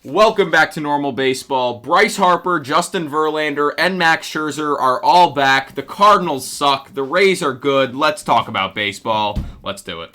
Welcome back to normal baseball. Bryce Harper, Justin Verlander, and Max Scherzer are all back. The Cardinals suck. The Rays are good. Let's talk about baseball. Let's do it.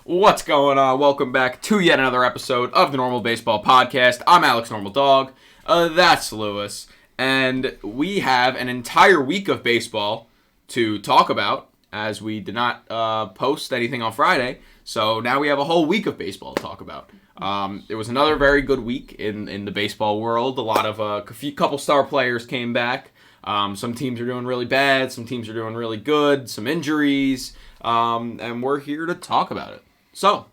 What's going on? Welcome back to yet another episode of the Normal Baseball Podcast. I'm Alex Normal Dog. That's Lewis. And we have an entire week of baseball to talk about, as we did not post anything on Friday. So now we have a whole week of baseball to talk about. It was another very good week in the baseball world. A lot of couple star players came back. Some teams are doing really bad. Some teams are doing really good. Some injuries. And we're here to talk about it. So,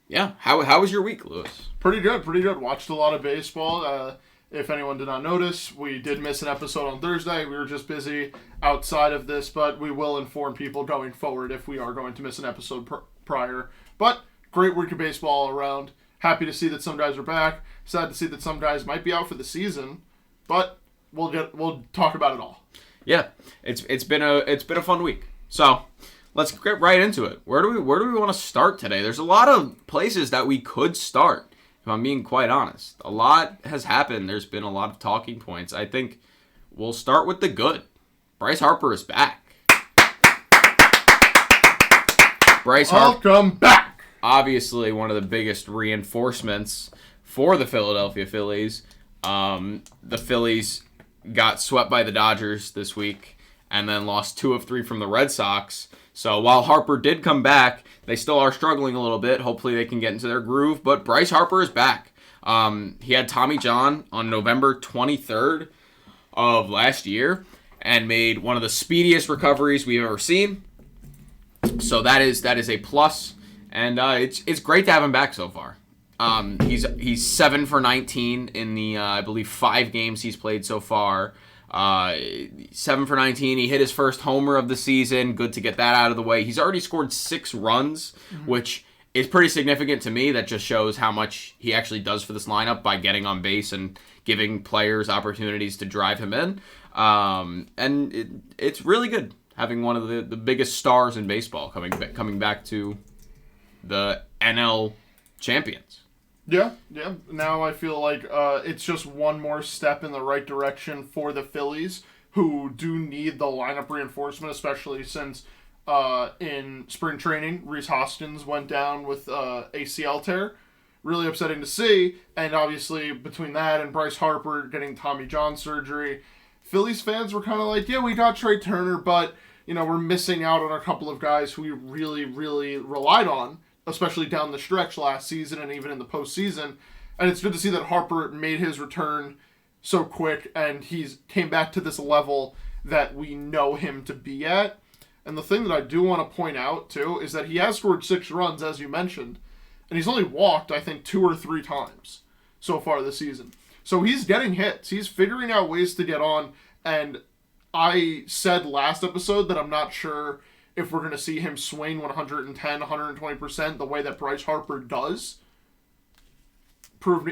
yeah, how was your week, Lewis? Pretty good. Watched a lot of baseball. If anyone did not notice, we did miss an episode on Thursday. We were just busy outside of this, but we will inform people going forward if we are going to miss an episode prior. But great week of baseball all around. Happy to see that some guys are back. Sad to see that some guys might be out for the season, but we'll talk about it all. Yeah, it's been a fun week. So, let's get right into it. Where do we want to start today? There's a lot of places that we could start, if I'm being quite honest. A lot has happened. There's been a lot of talking points. I think we'll start with the good. Bryce Harper is back. Welcome back! Obviously, one of the biggest reinforcements for the Philadelphia Phillies. The Phillies got swept by the Dodgers this week and then lost 2 of 3 from the Red Sox. So while Harper did come back, they still are struggling a little bit. Hopefully they can get into their groove. But Bryce Harper is back. He had Tommy John on November 23rd of last year and made one of the speediest recoveries we've ever seen. So that is a plus. And it's great to have him back so far. He's 7 for 19 in the I believe 5 games he's played so far. 7 for 19. He hit his first homer of the season. Good to get that out of the way. He's already scored 6 runs, which is pretty significant to me. That just shows how much he actually does for this lineup by getting on base and giving players opportunities to drive him in. And it's really good having one of the biggest stars in baseball coming back to the NL champions. Yeah. Now I feel like it's just one more step in the right direction for the Phillies, who do need the lineup reinforcement, especially since in spring training, Rhys Hoskins went down with ACL tear. Really upsetting to see. And obviously, between that and Bryce Harper getting Tommy John surgery, Phillies fans were kind of like, yeah, we got Trey Turner, but we're missing out on a couple of guys who we really, really relied on, especially down the stretch last season and even in the postseason. And it's good to see that Harper made his return so quick and he's came back to this level that we know him to be at. And the thing that I do want to point out, too, is that he has scored 6 runs, as you mentioned, and he's only walked, I think, 2 or 3 times so far this season. So he's getting hits. He's figuring out ways to get on, and I said last episode that I'm not sure if we're going to see him swing 110, 120% the way that Bryce Harper does.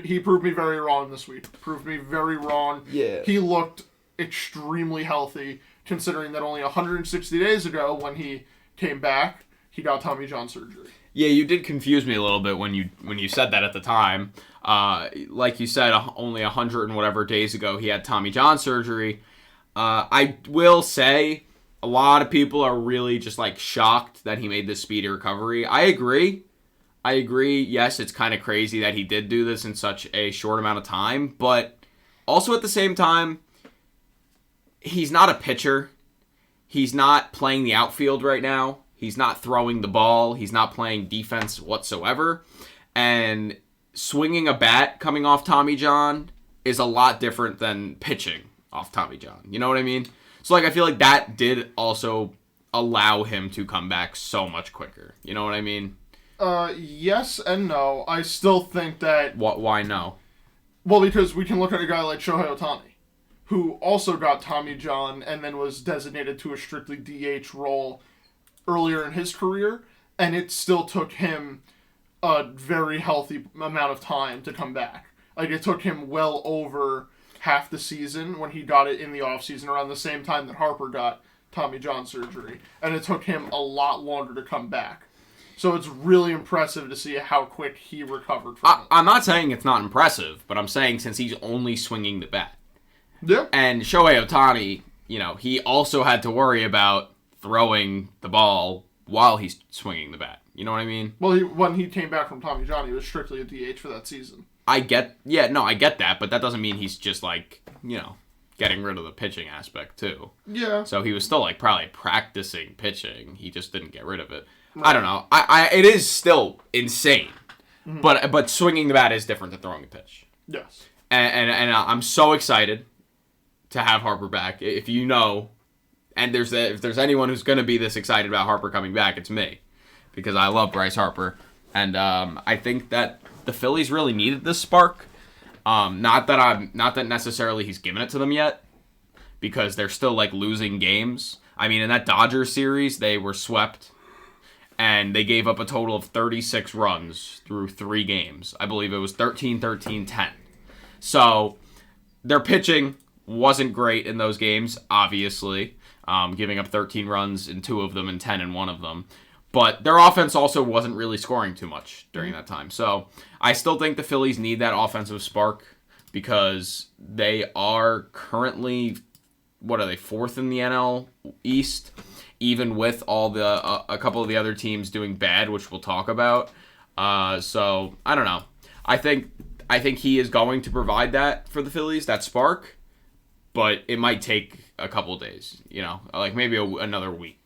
He proved me very wrong this week. Proved me very wrong. Yeah. He looked extremely healthy, considering that only 160 days ago, when he came back, he got Tommy John surgery. Yeah, you did confuse me a little bit when you said that at the time. Like you said, only 100 and whatever days ago, he had Tommy John surgery. I will say, a lot of people are really just shocked that he made this speedy recovery. I agree. Yes, it's kind of crazy that he did do this in such a short amount of time, but also at the same time, he's not a pitcher. He's not playing the outfield right now. He's not throwing the ball. He's not playing defense whatsoever. And swinging a bat coming off Tommy John is a lot different than pitching off Tommy John. You know what I mean? So, I feel like that did also allow him to come back so much quicker. You know what I mean? Yes and no. I still think that... Why no? Well, because we can look at a guy like Shohei Ohtani, who also got Tommy John and then was designated to a strictly DH role earlier in his career, and it still took him a very healthy amount of time to come back. Like, it took him well over half the season when he got it in the offseason, around the same time that Harper got Tommy John surgery. And it took him a lot longer to come back. So it's really impressive to see how quick he recovered from it. I'm not saying it's not impressive, but I'm saying since he's only swinging the bat. Yeah. And Shohei Ohtani, he also had to worry about throwing the ball while he's swinging the bat. You know what I mean? Well, when he came back from Tommy John, he was strictly a DH for that season. I get that, but that doesn't mean he's just getting rid of the pitching aspect too. Yeah. So he was still probably practicing pitching. He just didn't get rid of it. Right. I don't know. It is still insane, but swinging the bat is different than throwing a pitch. Yes. And I'm so excited to have Harper back. If if there's anyone who's going to be this excited about Harper coming back, it's me, because I love Bryce Harper, and I think that the Phillies really needed this spark. Not that necessarily he's given it to them yet, because they're still losing games. I mean, in that Dodgers series, they were swept, and they gave up a total of 36 runs through 3 games. I believe it was 13-13-10. So their pitching wasn't great in those games, obviously, giving up 13 runs in 2 of them and 10 in 1 of them. But their offense also wasn't really scoring too much during that time. So I still think the Phillies need that offensive spark, because they are currently, 4th in the NL East, even with all the a couple of the other teams doing bad, which we'll talk about. So I don't know. I think he is going to provide that for the Phillies, that spark, but it might take a couple of days, maybe another week.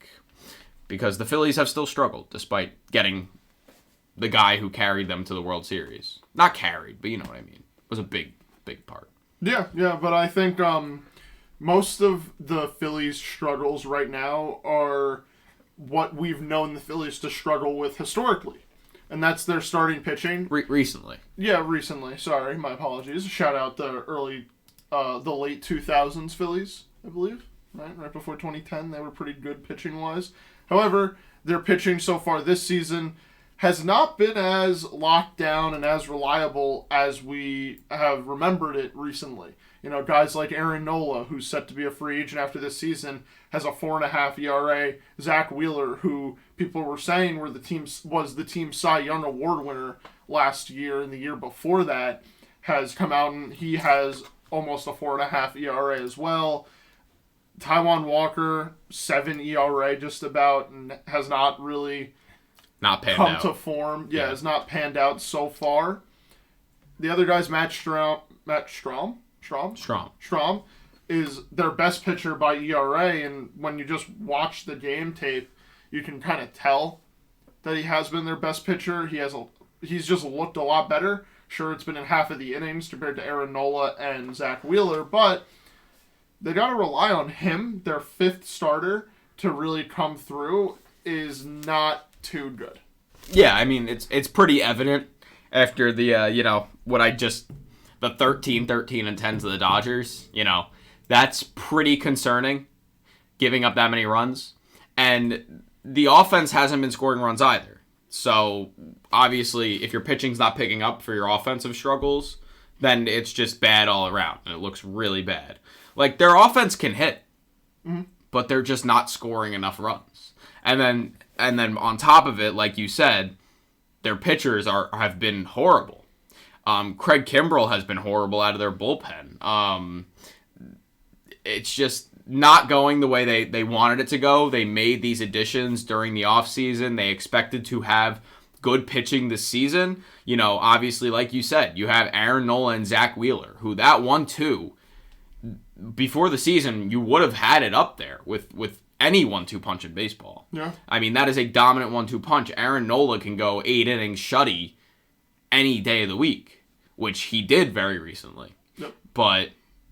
Because the Phillies have still struggled, despite getting the guy who carried them to the World Series. Not carried, but you know what I mean. It was a big, big part. Yeah, but I think most of the Phillies' struggles right now are what we've known the Phillies to struggle with historically. And that's their starting pitching. Recently. Yeah, recently. Sorry, my apologies. Shout out the late 2000s Phillies, I believe. Right before 2010, they were pretty good pitching-wise. However, their pitching so far this season has not been as locked down and as reliable as we have remembered it recently. Guys like Aaron Nola, who's set to be a free agent after this season, has a 4.5 ERA. Zach Wheeler, who people were saying was the team's Cy Young Award winner last year and the year before that, has come out and he has almost a 4.5 ERA as well. Taijuan Walker, 7 ERA just about, and has not really come to form. Yeah, has not panned out so far. The other guy's Matt Strom is their best pitcher by ERA, and when you just watch the game tape, you can kind of tell that he has been their best pitcher. He's just looked a lot better. Sure, it's been in half of the innings compared to Aaron Nola and Zach Wheeler, but they got to rely on him. Their 5th starter to really come through is not too good. Yeah, I mean, it's pretty evident after the, the 13 and 10 to the Dodgers. That's pretty concerning, giving up that many runs. And the offense hasn't been scoring runs either. So, obviously, if your pitching's not picking up for your offensive struggles, then it's just bad all around, and it looks really bad. Their offense can hit, but they're just not scoring enough runs. And then on top of it, like you said, their pitchers have been horrible. Craig Kimbrell has been horrible out of their bullpen. It's just not going the way they wanted it to go. They made these additions during the offseason. They expected to have good pitching this season. Obviously, like you said, you have Aaron Nola and Zach Wheeler, who that 1-2, before the season, you would have had it up there with any 1-2 punch in baseball. Yeah. I mean, that is a dominant 1-2 punch. Aaron Nola can go 8 innings shutty any day of the week, which he did very recently. Yep. But,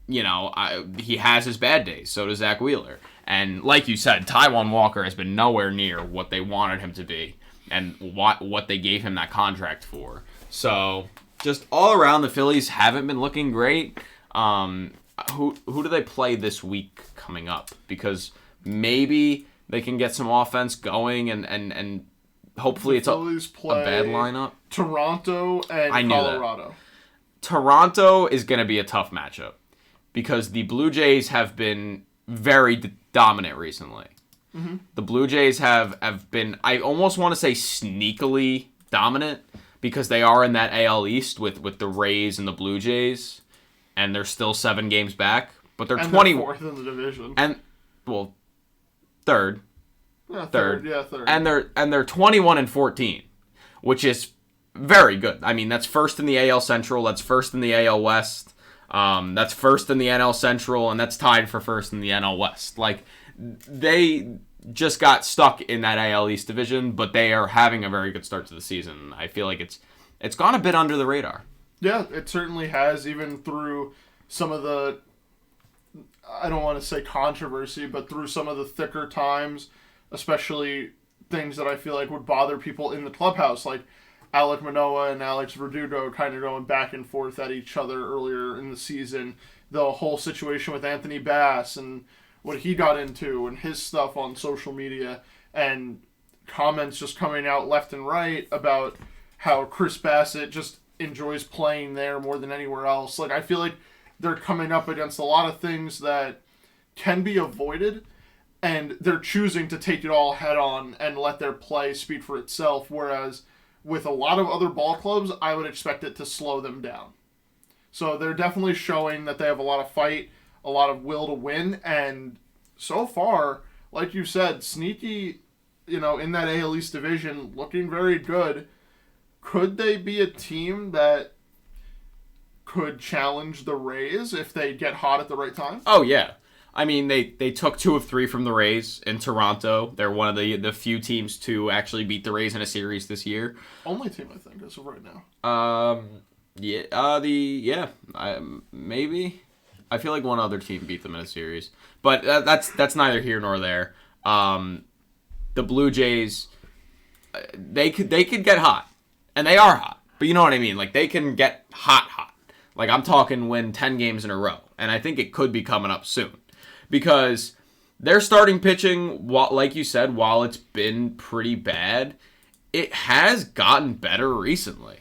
he has his bad days. So does Zach Wheeler. And like you said, Taijuan Walker has been nowhere near what they wanted him to be and what they gave him that contract for. So just all around, the Phillies haven't been looking great. Who do they play this week coming up? Because maybe they can get some offense going, and hopefully it's a bad lineup. Toronto and I knew Colorado. Toronto is going to be a tough matchup because the Blue Jays have been very dominant recently. Mm-hmm. The Blue Jays have been, I almost want to say sneakily dominant because they are in that AL East with the Rays and the Blue Jays, and they're still 7 games back, but they're 24th in the division. And well, third. Yeah, third. And they're 21-14, which is very good. I mean, that's first in the AL Central, that's first in the AL West, that's first in the NL Central, and that's tied for first in the NL West. Like, they just got stuck in that AL East division, but they are having a very good start to the season. I feel like it's gone a bit under the radar. Yeah, it certainly has, even through some of the, I don't want to say controversy, but through some of the thicker times, especially things that I feel like would bother people in the clubhouse, like Alek Manoah and Alex Verdugo kind of going back and forth at each other earlier in the season. The whole situation with Anthony Bass and what he got into and his stuff on social media, and comments just coming out left and right about how Chris Bassett just enjoys playing there more than anywhere else. Like, I feel like they're coming up against a lot of things that can be avoided, and they're choosing to take it all head on and let their play speak for itself, whereas with a lot of other ball clubs, I would expect it to slow them down. So they're definitely showing that they have a lot of fight, a lot of will to win, and so far, like you said, sneaky, in that AL East division, looking very good. Could they be a team that could challenge the Rays if they get hot at the right time? Oh, yeah. I mean, they took 2 of 3 from the Rays in Toronto. They're one of the few teams to actually beat the Rays in a series this year. Only team, I think, as of right now. Maybe. I feel like one other team beat them in a series, but that's neither here nor there. The Blue Jays, they could get hot, and they are hot. But you know what I mean? Like, they can get hot. Like, I'm talking win 10 games in a row, and I think it could be coming up soon, because their starting pitching, like you said, while it's been pretty bad, it has gotten better recently.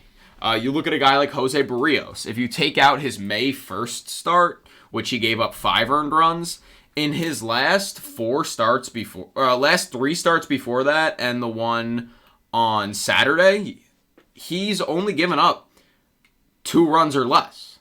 You look at a guy like Jose Barrios. If you take out his May 1st start, which he gave up 5 earned runs, in his last 3 starts before that, and the one on Saturday, he's only given up 2 runs or less.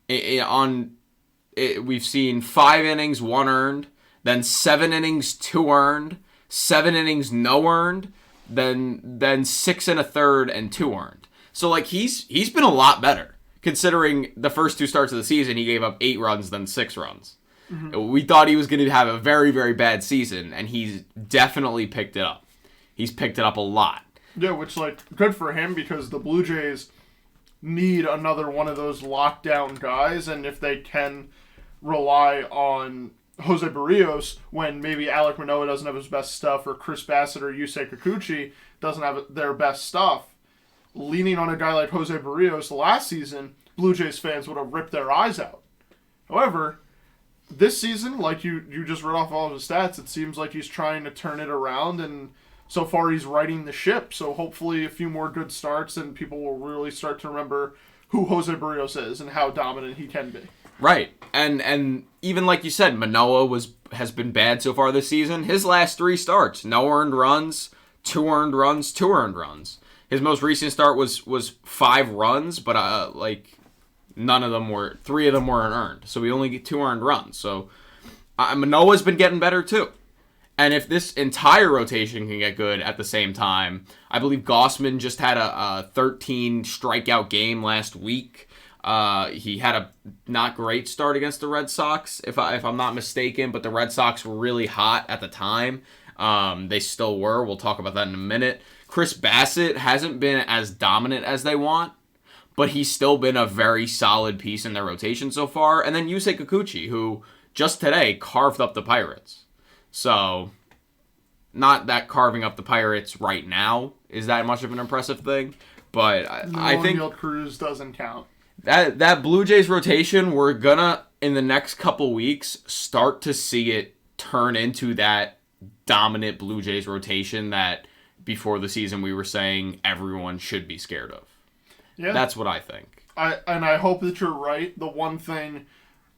We've seen 5 innings, 1 earned, then 7 innings, 2 earned, 7 innings, no earned, then 6 1/3 and 2 earned. So, like, he's been a lot better. Considering the first 2 starts of the season, he gave up 8 runs, then 6 runs. Mm-hmm. We thought he was going to have a very, very bad season, and he's definitely picked it up. He's picked it up a lot. Yeah, which, like, good for him, because the Blue Jays need another one of those lockdown guys, and if they can rely on Jose Barrios when maybe Alek Manoah doesn't have his best stuff, or Chris Bassett or Yusei Kikuchi doesn't have their best stuff, leaning on a guy like Jose Barrios last season, Blue Jays fans would have ripped their eyes out. However, this season, like you just read off all of his stats, it seems like he's trying to turn it around, and so far he's righting the ship. So hopefully a few more good starts, and people will really start to remember who Jose Barrios is and how dominant he can be. Right. And even like you said, Manoah has been bad so far this season. His last 3 starts, no earned runs, 2 earned runs, 2 earned runs. His most recent start was 5 runs, but none of them 3 of them weren't earned. So we only get 2 earned runs. So Manoah's been getting better too. And if this entire rotation can get good at the same time, I believe Gausman just had a 13 strikeout game last week. He had a not great start against the Red Sox, if I'm not mistaken, but the Red Sox were really hot at the time. They still were. We'll talk about that in a minute. Chris Bassett hasn't been as dominant as they want, but he's still been a very solid piece in their rotation so far. And then Yusei Kikuchi, who just today carved up the Pirates. So, not that carving up the Pirates right now is that much of an impressive thing, but I think Cruz doesn't count. That Blue Jays rotation, we're gonna, in the next couple weeks, start to see it turn into that dominant Blue Jays rotation that before the season we were saying everyone should be scared of. Yeah. That's what I think. I hope that you're right. The one thing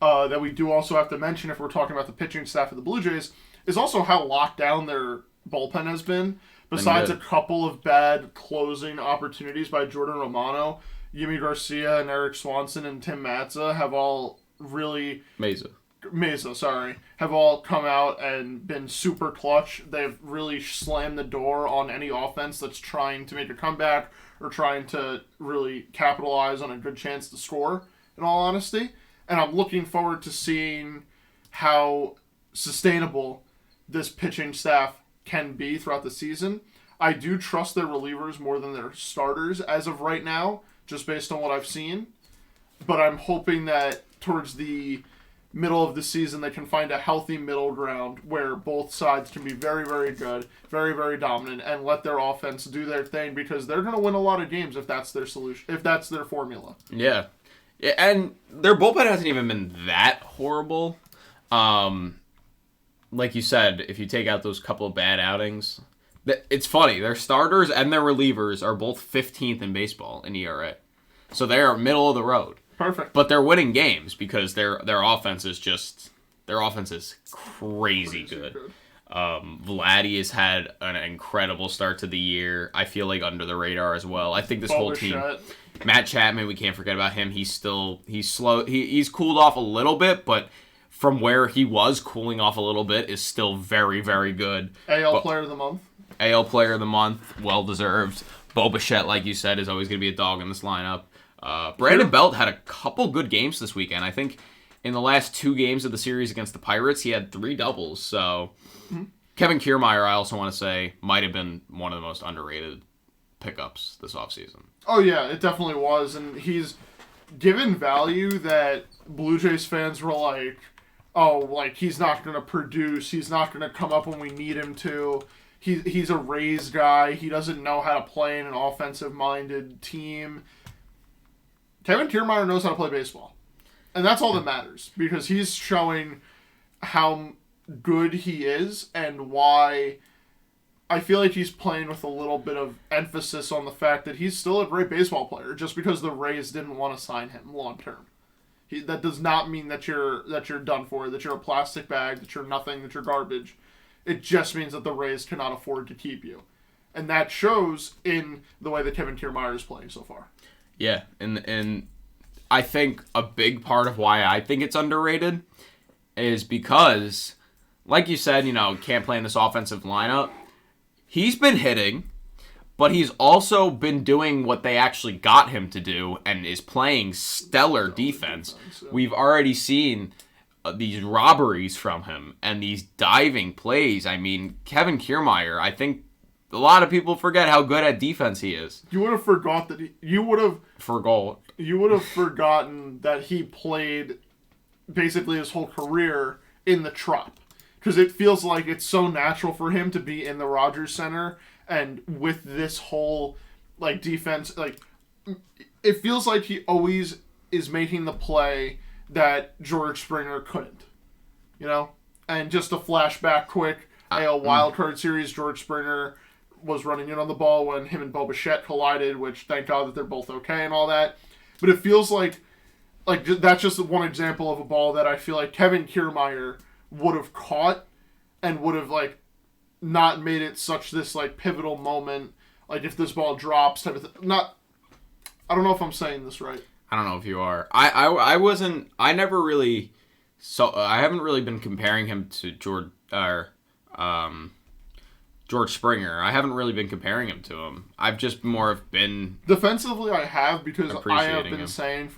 that we do also have to mention if we're talking about the pitching staff of the Blue Jays is also how locked down their bullpen has been. Besides a couple of bad closing opportunities by Jordan Romano, Yimi Garcia and Eric Swanson and Tim Mazza have all really... Mesa, sorry. Have all come out and been super clutch. They've really slammed the door on any offense that's trying to make a comeback or trying to really capitalize on a good chance to score, in all honesty. And I'm looking forward to seeing how sustainable this pitching staff can be throughout the season. I do trust their relievers more than their starters as of right now, just based on what I've seen. But I'm hoping that towards the middle of the season they can find a healthy middle ground where both sides can be very, very good, very, very dominant, and let their offense do their thing, because they're going to win a lot of games if that's their solution, if that's their formula. Yeah, and their bullpen hasn't even been that horrible. Like you said, if you take out those couple of bad outings, it's funny. Their starters and their relievers are both 15th in baseball in ERA. So they're middle of the road. Perfect. But they're winning games because their offense is crazy good. Vladdy has had an incredible start to the year. I feel like under the radar as well. I think this whole team. Matt Chapman, we can't forget about him. He's slow. He's cooled off a little bit, but from where he was cooling off a little bit is still very, very good. AL Player of the Month. AL Player of the Month, well deserved. Bo Bichette, like you said, is always going to be a dog in this lineup. Brandon Belt had a couple good games this weekend. I think in the last 2 games of the series against the Pirates, he had 3 doubles. So Kevin Kiermaier, I also want to say, might have been one of the most underrated pickups this offseason. Oh, yeah, it definitely was. And he's given value that Blue Jays fans were like, oh, like, he's not going to produce. He's not going to come up when we need him to. He's a Rays guy. He doesn't know how to play in an offensive-minded team. Kevin Kiermaier knows how to play baseball. And that's all that matters, because he's showing how good he is and why I feel like he's playing with a little bit of emphasis on the fact that he's still a great baseball player, just because the Rays didn't want to sign him long term. That does not mean that you're done for, that you're a plastic bag, that you're nothing, that you're garbage. It just means that the Rays cannot afford to keep you. And that shows in the way that Kevin Kiermaier is playing so far. Yeah, and I think a big part of why I think it's underrated is because, like you said, can't play in this offensive lineup. He's been hitting, but he's also been doing what they actually got him to do and is playing stellar defense. We've already seen these robberies from him and these diving plays. I mean, Kevin Kiermaier, I think a lot of people forget how good at defense he is. You would have forgotten that he played basically his whole career in the Trop. Because it feels like it's so natural for him to be in the Rogers Center, and with this whole defense, it feels like he always is making the play that George Springer couldn't. And just a flashback quick, AL Wildcard Series, George Springer was running in on the ball when him and Bo Bichette collided, which thank God that they're both okay and all that. But it feels like that's just one example of a ball that I feel like Kevin Kiermaier would have caught and would have not made it such this pivotal moment, if this ball drops type of thing. I don't know if I'm saying this right. I don't know if you are. I haven't really been comparing him to George Springer. I haven't really been comparing him to him. I've just more have been defensively. I have, because I have been him. saying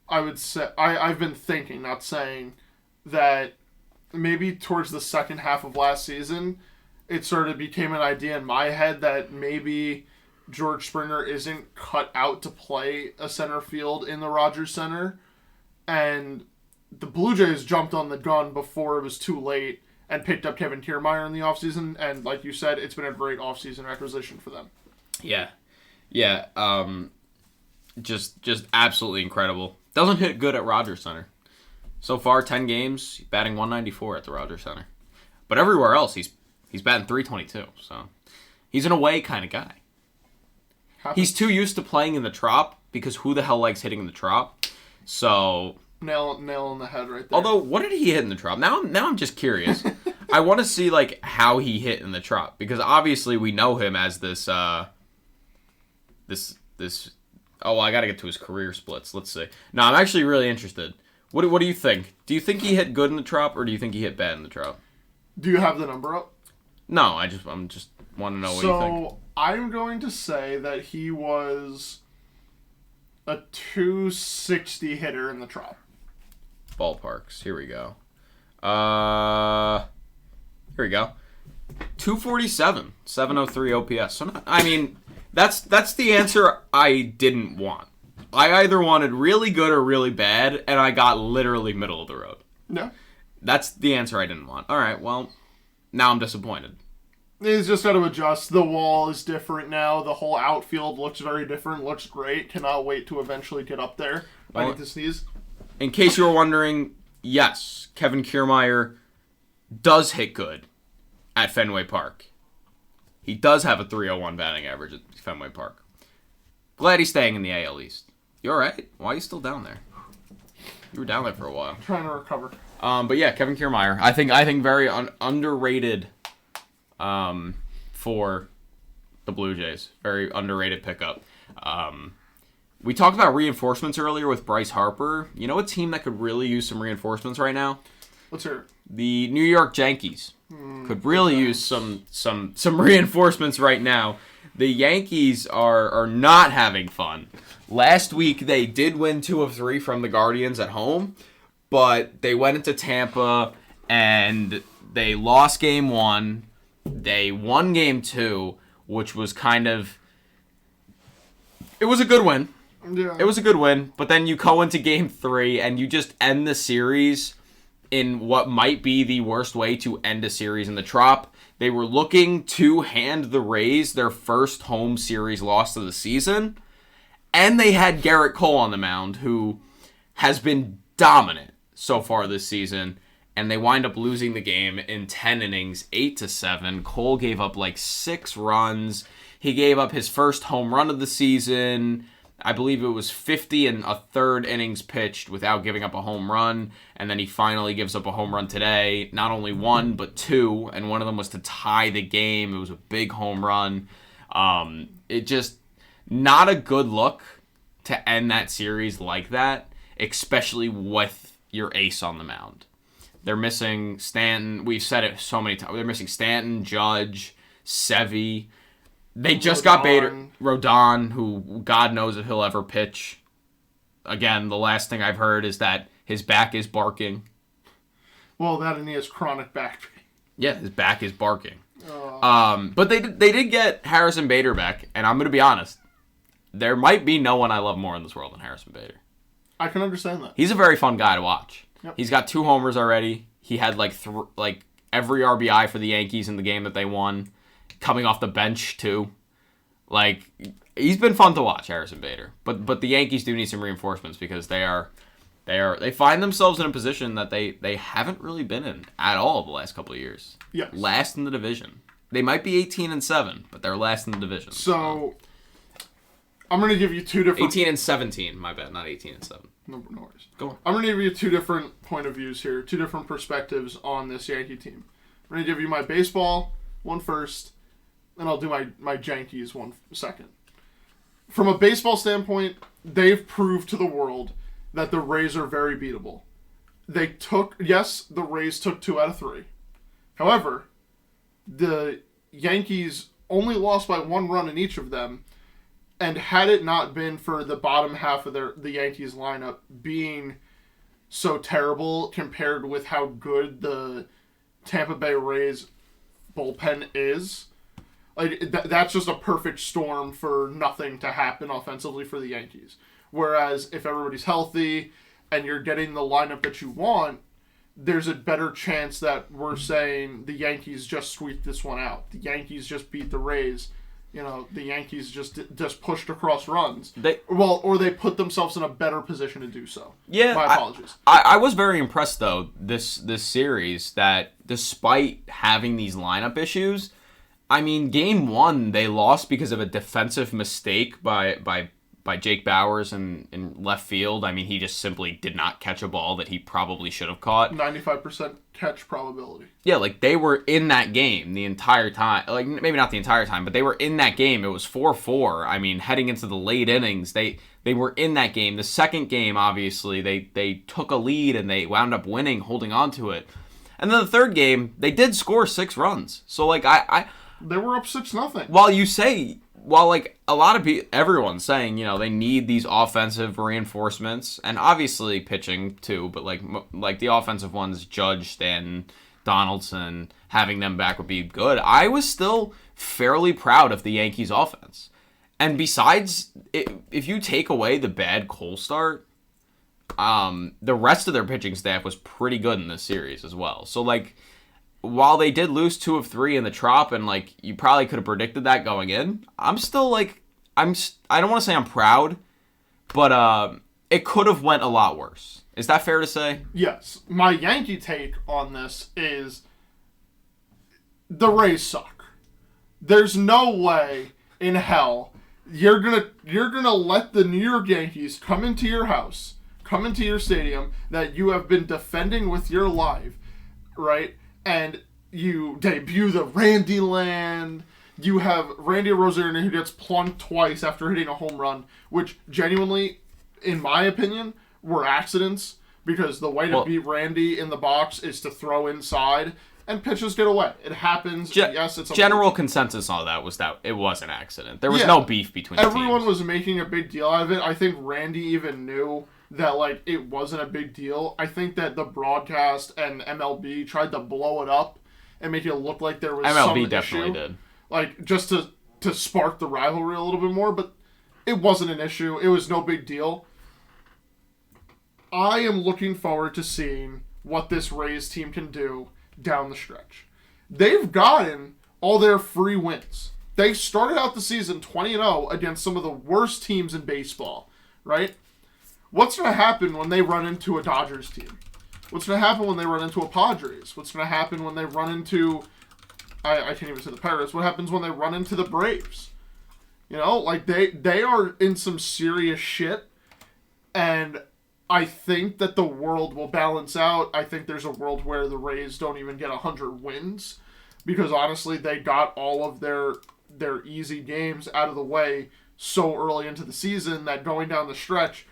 I've been thinking, not saying, that maybe towards the second half of last season, it sort of became an idea in my head that maybe George Springer isn't cut out to play a center field in the Rogers Center, and the Blue Jays jumped on the gun before it was too late and picked up Kevin Kiermaier in the offseason, and like you said, it's been a great offseason acquisition for them. Yeah. Just absolutely incredible. Doesn't hit good at Rogers Center. So far, 10 games, batting 194 at the Rogers Center. But everywhere else, he's batting .322. So he's an away kind of guy. He's too used to playing in the Trop because who the hell likes hitting in the Trop? So nail on the head right there. Although, what did he hit in the Trop? Now I'm just curious. I want to see like how he hit in the Trop because obviously we know him as this. Oh, I gotta get to his career splits. Let's see. No, I'm actually really interested. What do you think? Do you think he hit good in the Trop or do you think he hit bad in the Trop? Do you have the number up? No, I'm just want to know what you think. So I'm going to say that he was a 260 hitter in the Trop. Ballparks. Here we go. 247, 703 OPS. So that's the answer I didn't want. I either wanted really good or really bad, and I got literally middle of the road. No. That's the answer I didn't want. All right, well, now I'm disappointed. He's just got to adjust. The wall is different now. The whole outfield looks very different. Looks great. Cannot wait to eventually get up there. I need to sneeze. In case you were wondering, yes, Kevin Kiermaier does hit good at Fenway Park. He does have a .301 batting average at Fenway Park. Glad he's staying in the AL East. You all right? Why are you still down there? You were down there for a while. Trying to recover. But yeah, Kevin Kiermaier. I think very underrated for the Blue Jays. Very underrated pickup. We talked about reinforcements earlier with Bryce Harper. You know a team that could really use some reinforcements right now? Let's hear it. The New York Yankees could really use some reinforcements right now. The Yankees are not having fun. Last week they did win 2 of 3 from the Guardians at home, but they went into Tampa and they lost game 1. They won game 2, which was it was a good win. Yeah. It was a good win, but then you go into game 3 and you just end the series in what might be the worst way to end a series in the Trop. They were looking to hand the Rays their first home series loss of the season, and they had Garrett Cole on the mound, who has been dominant so far this season, and they wind up losing the game in 10 innings, 8-7. Cole gave up like 6 runs. He gave up his first home run of the season. I believe it was 50 and a third innings pitched without giving up a home run, and then he finally gives up a home run today. Not only 1, but 2, and one of them was to tie the game. It was a big home run. It just not a good look to end that series like that, especially with your ace on the mound. They're missing Stanton. We've said it so many times. They're missing Stanton, Judge, Sevy. They just got Bader, Rodon, who God knows if he'll ever pitch. Again, the last thing I've heard is that his back is barking. Well, that and he has chronic back pain. Yeah, his back is barking. But they did get Harrison Bader back, and I'm going to be honest. There might be no one I love more in this world than Harrison Bader. I can understand that. He's a very fun guy to watch. Yep. He's got 2 homers already. He had like every RBI for the Yankees in the game that they won. Coming off the bench too, like he's been fun to watch, Harrison Bader. But the Yankees do need some reinforcements because they find themselves in a position that they haven't really been in at all the last couple of years. Yes. Last in the division. They might be 18-7, but they're last in the division. So I'm gonna give you 2 different 18-17. My bad, not 18-7. No worries. Go on. I'm gonna give you 2 different point of views here, 2 different perspectives on this Yankee team. I'm gonna give you my baseball one first. And I'll do my Yankees one second. From a baseball standpoint, they've proved to the world that the Rays are very beatable. The Rays took 2 out of 3. However, the Yankees only lost by 1 run in each of them, and had it not been for the bottom half of the Yankees lineup being so terrible compared with how good the Tampa Bay Rays bullpen is, like that's just a perfect storm for nothing to happen offensively for the Yankees. Whereas if everybody's healthy and you're getting the lineup that you want, there's a better chance that we're saying the Yankees just sweep this one out. The Yankees just beat the Rays the Yankees just pushed across runs. Or they put themselves in a better position to do so. Yeah, my apologies. I was very impressed though this series that despite having these lineup issues, I mean, game 1 they lost because of a defensive mistake by Jake Bauers in left field. I mean, he just simply did not catch a ball that he probably should have caught. 95% catch probability. Yeah, like they were in that game the entire time. Like maybe not the entire time, but they were in that game. It was 4-4. I mean, heading into the late innings, they were in that game. The second game, obviously, they took a lead and they wound up winning, holding on to it. And then the third game, they did score 6 runs. So like they were up 6-0. While like a lot of people, everyone's saying, they need these offensive reinforcements and obviously pitching too, but like the offensive ones, Judge and Donaldson, having them back would be good. I was still fairly proud of the Yankees offense. And besides, if you take away the bad Cole start, the rest of their pitching staff was pretty good in this series as well. So like, while they did lose 2 of 3 in the Trop, and like you probably could have predicted that going in, I'm still like I don't want to say I'm proud, but it could have went a lot worse. Is that fair to say? Yes. My Yankee take on this is the Rays suck. There's no way in hell you're gonna let the New York Yankees come into your house, come into your stadium that you have been defending with your life, right? And you debut the Randy Land. You have Randy Rosario who gets plunked twice after hitting a home run, which genuinely, in my opinion, were accidents because the way to beat Randy in the box is to throw inside and pitches get away. It happens. Yes, it's a general consensus on that was that it was an accident. There was no beef between the teams. Everyone was making a big deal out of it. I think Randy even knew that it wasn't a big deal. I think that the broadcast and MLB tried to blow it up and make it look like there was some issue. MLB definitely did. Just to spark the rivalry a little bit more, but it wasn't an issue. It was no big deal. I am looking forward to seeing what this Rays team can do down the stretch. They've gotten all their free wins. They started out the season 20-0 against some of the worst teams in baseball, right? What's going to happen when they run into a Dodgers team? What's going to happen when they run into a Padres? What's going to happen when they run into... I can't even say the Pirates. What happens when they run into the Braves? They are in some serious shit. And I think that the world will balance out. I think there's a world where the Rays don't even get 100 wins. Because honestly, they got all of their easy games out of the way so early into the season that going down the stretch...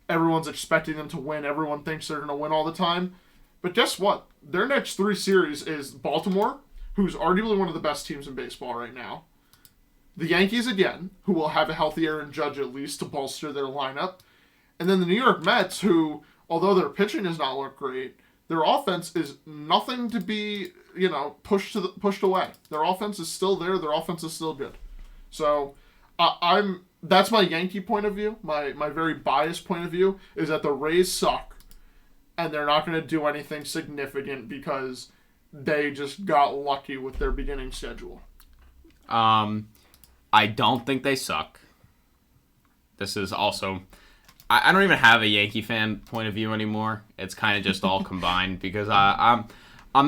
Everyone's expecting them to win. Everyone thinks they're going to win all the time. But guess what? Their next 3 series is Baltimore, who's arguably one of the best teams in baseball right now. The Yankees again, who will have a healthy Aaron Judge at least to bolster their lineup. And then the New York Mets, who, although their pitching does not look great, their offense is nothing to be, pushed away. Their offense is still there. Their offense is still good. So, that's my Yankee point of view. My very biased point of view is that the Rays suck, and they're not going to do anything significant because they just got lucky with their beginning schedule. I don't think they suck. This is also... I don't even have a Yankee fan point of view anymore. It's kind of just all combined because I'm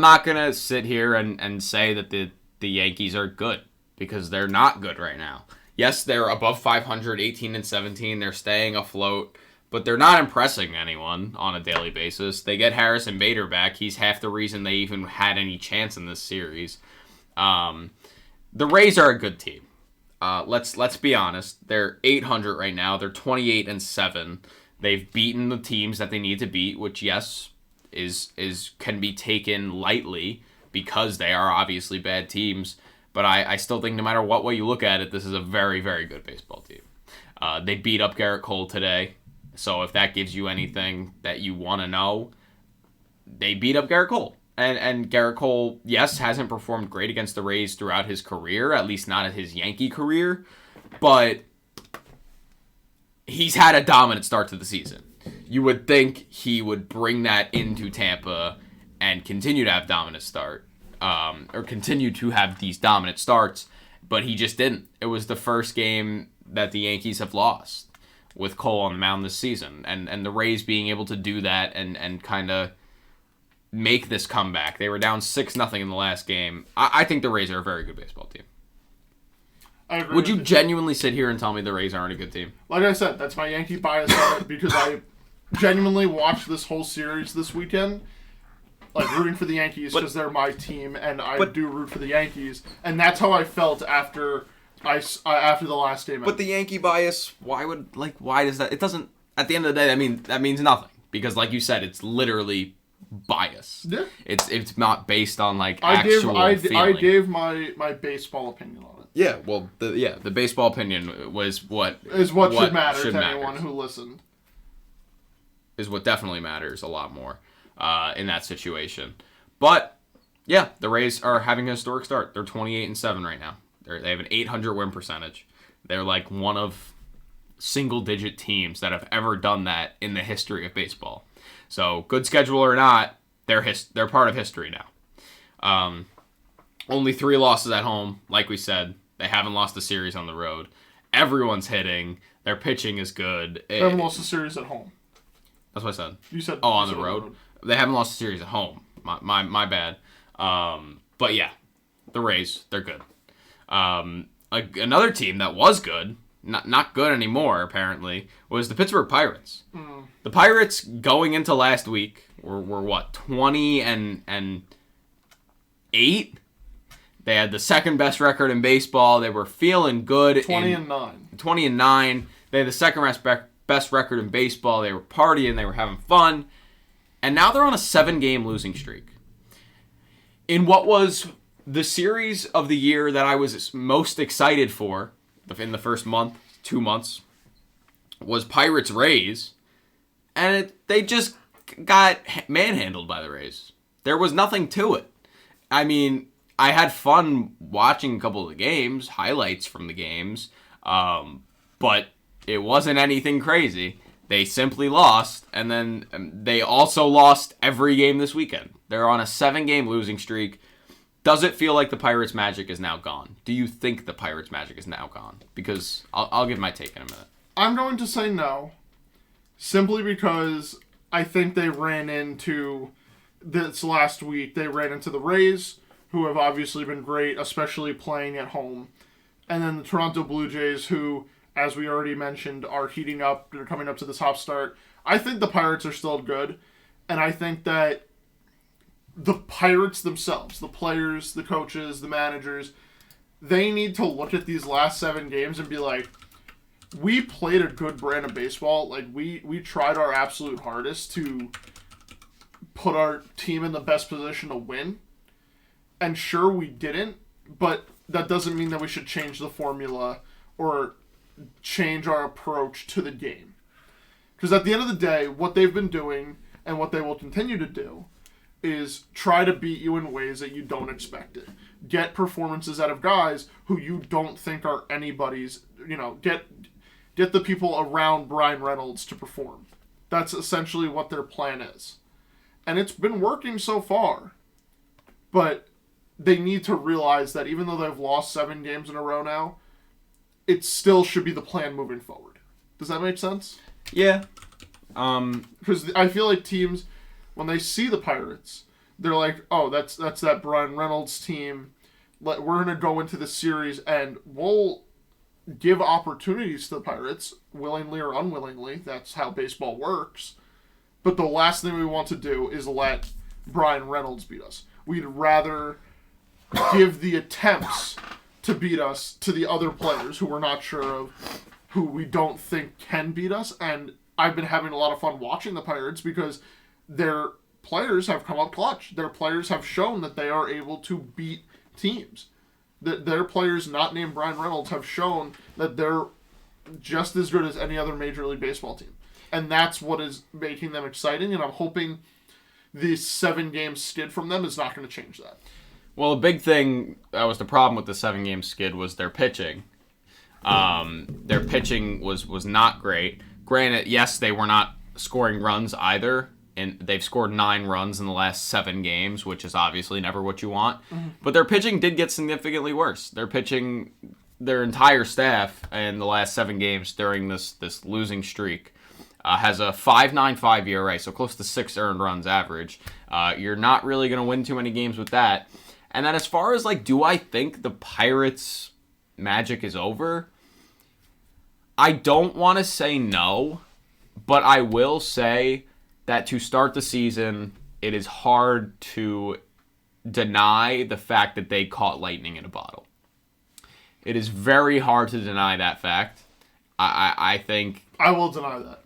not going to sit here and say that the Yankees are good because they're not good right now. Yes, they're above 500, 18-17. They're staying afloat, but they're not impressing anyone on a daily basis. They get Harrison Bader back. He's half the reason they even had any chance in this series. The Rays are a good team. Let's be honest. They're 800 right now. They're 28-7. They've beaten the teams that they need to beat, which yes can be taken lightly because they are obviously bad teams. But I still think no matter what way you look at it, this is a very, very good baseball team. They beat up Garrett Cole today. So if that gives you anything that you want to know, they beat up Garrett Cole. And Garrett Cole, yes, hasn't performed great against the Rays throughout his career, at least not at his Yankee career. But he's had a dominant start to the season. You would think he would bring that into Tampa and continue to have dominant start. Or continue to have these dominant starts. but he just didn't. It was the first game that the Yankees have lost with Cole on the mound this season, and the Rays being able to do that and kind of make this comeback. They were down 6-0 in the last game. I think the Rays are a very good baseball team. I agree. Would you genuinely sit here and tell me the Rays aren't a good team? Like I said, that's my Yankee bias on it because I genuinely watched this whole series this weekend, like rooting for the Yankees because they're my team, and I do root for the Yankees, and that's how I felt after the last game. But the Yankee bias, why does that? It doesn't. At the end of the day, that means nothing because, like you said, it's literally bias. Yeah. It's not based on actual feeling. I gave my baseball opinion on it. Yeah, well, the baseball opinion was what should matter to anyone who listened. Is what definitely matters a lot more in that situation. But yeah, the Rays are having a historic start. They're 28-7 right now. They have an 800 win percentage. They're like one of single-digit teams that have ever done that in the history of baseball. So good schedule or not, they're part of history now. Only 3 losses at home, like we said. They haven't lost a series on the road. Everyone's hitting. Their pitching is good. They haven't lost a series at home. That's what I said. You said on the road. They haven't lost a series at home. My bad. But yeah, the Rays, they're good. Another team that was good, not good anymore apparently, was the Pittsburgh Pirates. The Pirates going into last week were what, 20-8? They had the second best record in baseball. They were feeling good. 20-9. 20-9. They had the second best record in baseball. They were partying. They were having fun. And now they're on a 7-game losing streak. In what was the series of the year that I was most excited for in the first 2 months was Pirates Rays. And they just got manhandled by the Rays. There was nothing to it. I mean, I had fun watching a couple of the games, highlights from the games, but it wasn't anything crazy. They simply lost, and then they also lost every game this weekend. They're on a 7-game losing streak. Does it feel like the Pirates' magic is now gone? Do you think the Pirates' magic is now gone? Because I'll give my take in a minute. I'm going to say no, simply because I think they ran into this last week. They ran into the Rays, who have obviously been great, especially playing at home. And then the Toronto Blue Jays, who, as we already mentioned, are heating up. They're coming up to this hot start. I think the Pirates are still good. And I think that the Pirates themselves, the players, the coaches, the managers, they need to look at these last 7 games and be like, we played a good brand of baseball. Like, we tried our absolute hardest to put our team in the best position to win. And sure, we didn't, but that doesn't mean that we should change the formula or change our approach to the game. Because at the end of the day, what they've been doing and what they will continue to do is try to beat you in ways that you don't expect it. Get performances out of guys who you don't think are anybody's, get the people around Brian Reynolds to perform. That's essentially what their plan is. And it's been working so far. But they need to realize that even though they've lost 7 games in a row now, it still should be the plan moving forward. Does that make sense? Yeah. Because I feel like teams, when they see the Pirates, they're like, oh, that's that Brian Reynolds team. We're going to go into the series and we'll give opportunities to the Pirates, willingly or unwillingly. That's how baseball works. But the last thing we want to do is let Brian Reynolds beat us. We'd rather give the attempts to beat us to the other players who we're not sure of, who we don't think can beat us. And I've been having a lot of fun watching the Pirates because their players have come up clutch. Their players have shown that they are able to beat teams. Their players not named Brian Reynolds have shown that they're just as good as any other Major League Baseball team. And that's what is making them exciting, and I'm hoping this 7-game skid from them is not going to change that. Well, a big thing that was the problem with the 7-game skid was their pitching. Their pitching was not great. Granted, yes, they were not scoring runs either, and they've scored 9 runs in the last 7 games, which is obviously never what you want. But their pitching did get significantly worse. Their entire staff in the last 7 games during this losing streak has a 5.95 ERA, so close to 6 earned runs average. You're not really going to win too many games with that. And then as far as, do I think the Pirates' magic is over? I don't want to say no, but I will say that to start the season, it is hard to deny the fact that they caught lightning in a bottle. It is very hard to deny that fact. I think... I will deny that.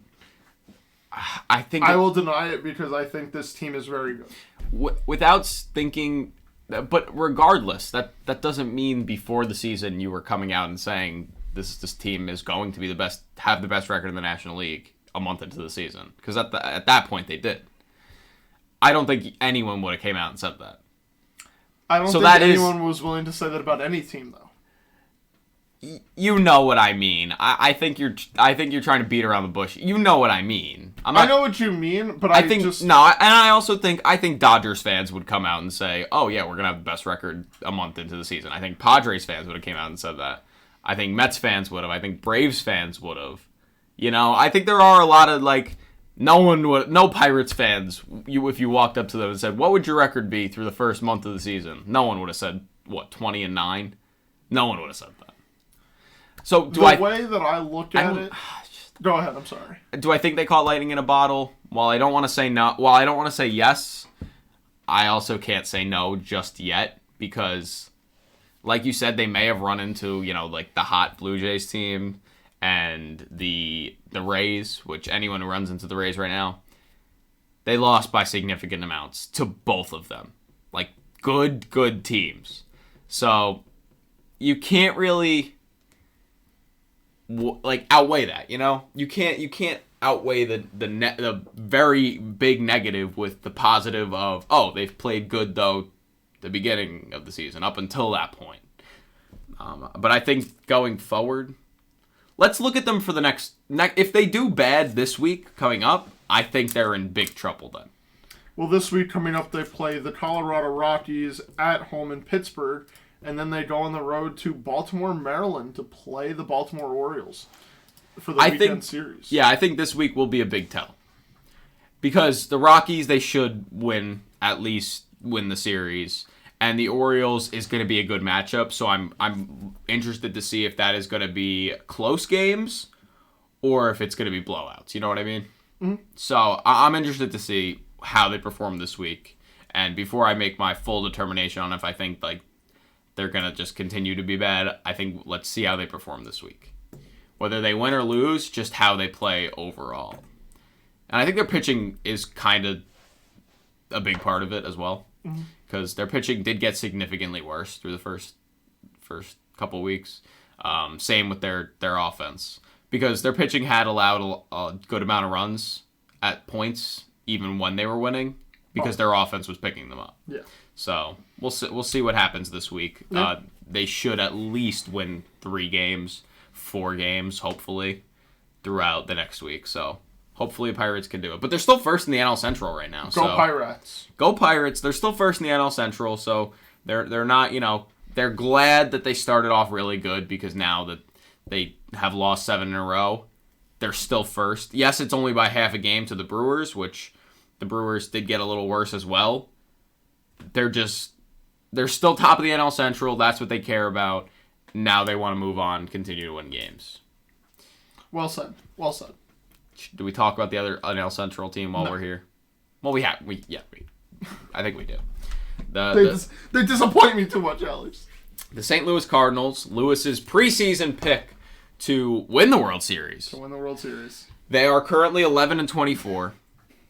I will deny it because I think this team is very good. Without thinking... But regardless, that doesn't mean before the season you were coming out and saying this team is going to be have the best record in the National League a month into the season. Because at that point they did. I don't think anyone would have came out and said that. I don't think anyone was willing to say that about any team, though. You know what I mean. I think you're trying to beat around the bush. You know what I mean. I know what you mean, but I think I think Dodgers fans would come out and say, "Oh yeah, we're gonna have the best record a month into the season." I think Padres fans would have came out and said that. I think Mets fans would have. I think Braves fans would have. I think there are a lot of no Pirates fans. If you walked up to them and said, "What would your record be through the first month of the season?" No one would have said 20-9. No one would have said that. So the way that I look at it... Go ahead, I'm sorry. Do I think they caught lightning in a bottle? While I don't want to say no, while I don't want to say yes, I also can't say no just yet because, like you said, they may have run into, the hot Blue Jays team and the Rays, which anyone who runs into the Rays right now, they lost by significant amounts to both of them. Good teams. So you can't really... outweigh that, you can't outweigh the very big negative with the positive of, oh, they've played good though the beginning of the season up until that point. But I think going forward, let's look at them for the next if they do bad this week coming up, I think they're in big trouble then. Well, this week coming up they play the Colorado Rockies at home in Pittsburgh. And then they go on the road to Baltimore, Maryland to play the Baltimore Orioles for the weekend series. Yeah, I think this week will be a big tell. Because the Rockies, they should at least win the series. And the Orioles is going to be a good matchup. So I'm interested to see if that is going to be close games or if it's going to be blowouts. You know what I mean? Mm-hmm. So I'm interested to see how they perform this week. And before I make my full determination on if I think they're going to just continue to be bad, I think let's see how they perform this week. Whether they win or lose, just how they play overall. And I think their pitching is kind of a big part of it as well. Because their pitching did get significantly worse through the first couple weeks. Same with their offense. Because their pitching had allowed a good amount of runs at points, even when they were winning, because their offense was picking them up. Yeah. So we'll see what happens this week. Yeah. They should at least win 3 games, 4 games, hopefully, throughout the next week. So hopefully the Pirates can do it. But they're still first in the NL Central right now. Go Pirates. Go Pirates. They're still first in the NL Central, so they're not, they're glad that they started off really good because now that they have lost 7 in a row, they're still first. Yes, it's only by half a game to the Brewers, which the Brewers did get a little worse as well. They're still top of the NL Central. That's what they care about. Now they want to move on, continue to win games. Well said. Do we talk about the other NL Central team while we're here? Well, I think we do. They disappoint me too much, Alex. The St. Louis Cardinals, Lewis's preseason pick to win the World Series. They are currently 11-24.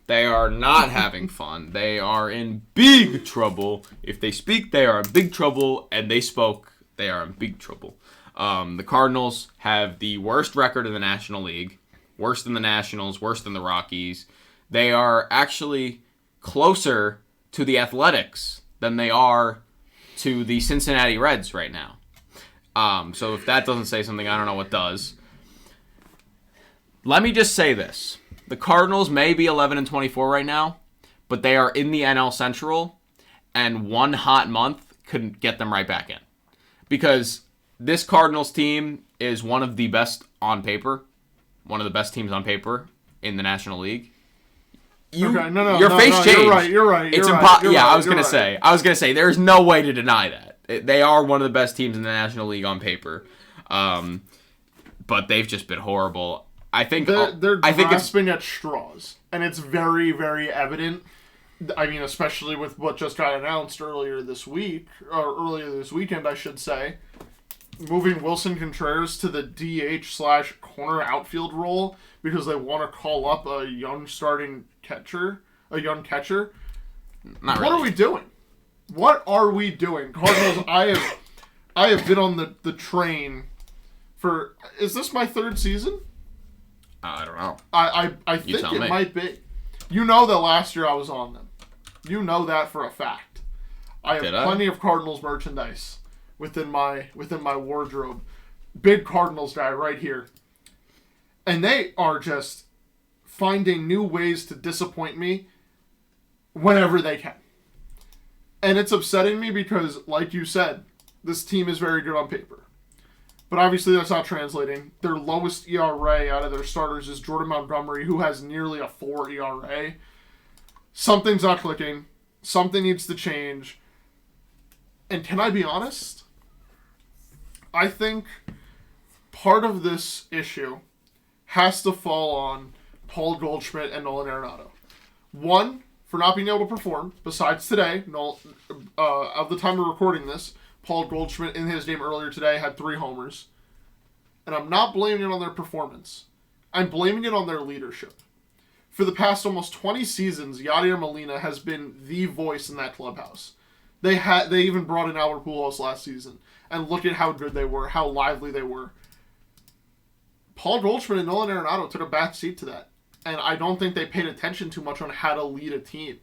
They are not having fun. They are in big trouble. If they speak, they are in big trouble. And they spoke, they are in big trouble. The Cardinals have the worst record in the National League. Worse than the Nationals, worse than the Rockies. They are actually closer to the Athletics than they are to the Cincinnati Reds right now. So if that doesn't say something, I don't know what does. Let me just say this. The Cardinals may be 11-24 right now, but they are in the NL Central, and one hot month couldn't get them right back in. Because this Cardinals team is one of the best on paper, one of the best teams on paper in the National League. Your face changed. You're right. I was gonna say there's no way to deny that they are one of the best teams in the National League on paper, but they've just been horrible. I think they're grasping at straws, and it's very, very evident. I mean, especially with what just got announced earlier this weekend, I should say, moving Wilson Contreras to the DH/corner outfield role because they want to call up a young catcher. Not What really. are we doing? What are we doing? Cardinals, I have been on the train for, is this my third season? I don't know. I think it might be. You know that last year I was on them. You know that for a fact. I have plenty of Cardinals merchandise within my wardrobe. Big Cardinals guy right here. And they are just finding new ways to disappoint me whenever they can. And it's upsetting me because, like you said, this team is very good on paper. But obviously that's not translating. Their lowest ERA out of their starters is Jordan Montgomery, who has nearly a 4 ERA. Something's not clicking. Something needs to change. And can I be honest? I think part of this issue has to fall on Paul Goldschmidt and Nolan Arenado. One, for not being able to perform. Besides today, of the time we're recording this, Paul Goldschmidt, in his game earlier today, had 3 homers. And I'm not blaming it on their performance. I'm blaming it on their leadership. For the past almost 20 seasons, Yadier Molina has been the voice in that clubhouse. They even brought in Albert Pujols last season. And look at how good they were, how lively they were. Paul Goldschmidt and Nolan Arenado took a back seat to that. And I don't think they paid attention too much on how to lead a team.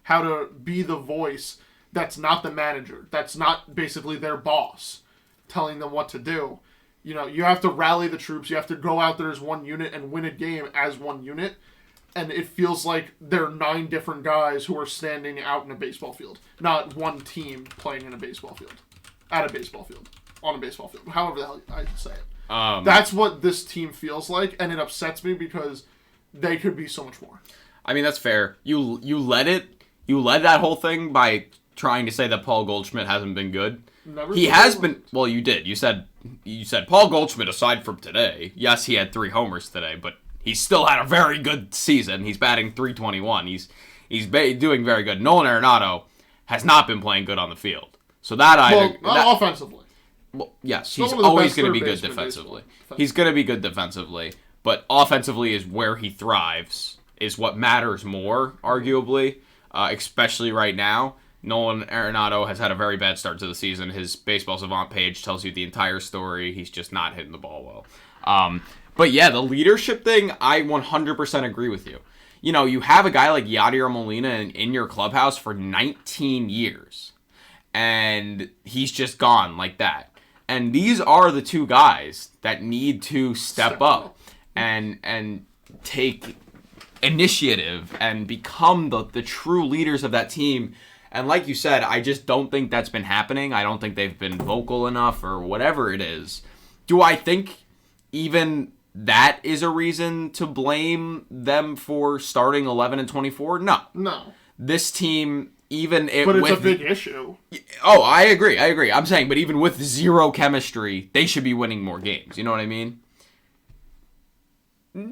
How to be the voice that's not the manager. That's not basically their boss telling them what to do. You know, you have to rally the troops. You have to go out there as one unit and win a game as one unit. And it feels like there are 9 different guys who are standing out in a baseball field. Not one team playing in a baseball field. At a baseball field. On a baseball field. However the hell I say it. That's what this team feels like. And it upsets me because they could be so much more. I mean, that's fair. You led that whole thing by trying to say that Paul Goldschmidt hasn't been good. He has been. Well, you did. You said Paul Goldschmidt, aside from today, yes, he had 3 homers today, but he still had a very good season. He's batting .321. He's doing very good. Nolan Arenado has not been playing good on the field. So offensively. Well, yes, he's always going to be good defensively. He's going to be good defensively, but offensively is where he thrives. Is what matters more, arguably, especially right now. Nolan Arenado has had a very bad start to the season. His Baseball Savant page tells you the entire story. He's just not hitting the ball well. But yeah, the leadership thing, I 100% agree with you. You know, you have a guy like Yadier Molina in your clubhouse for 19 years, and he's just gone like that. And these are the 2 guys that need to step up and take initiative and become the true leaders of that team. And like you said, I just don't think that's been happening. I don't think they've been vocal enough or whatever it is. Do I think even that is a reason to blame them for starting 11-24? No. This team, but it's a big issue. Oh, I agree. I'm saying, but even with 0 chemistry, they should be winning more games. You know what I mean?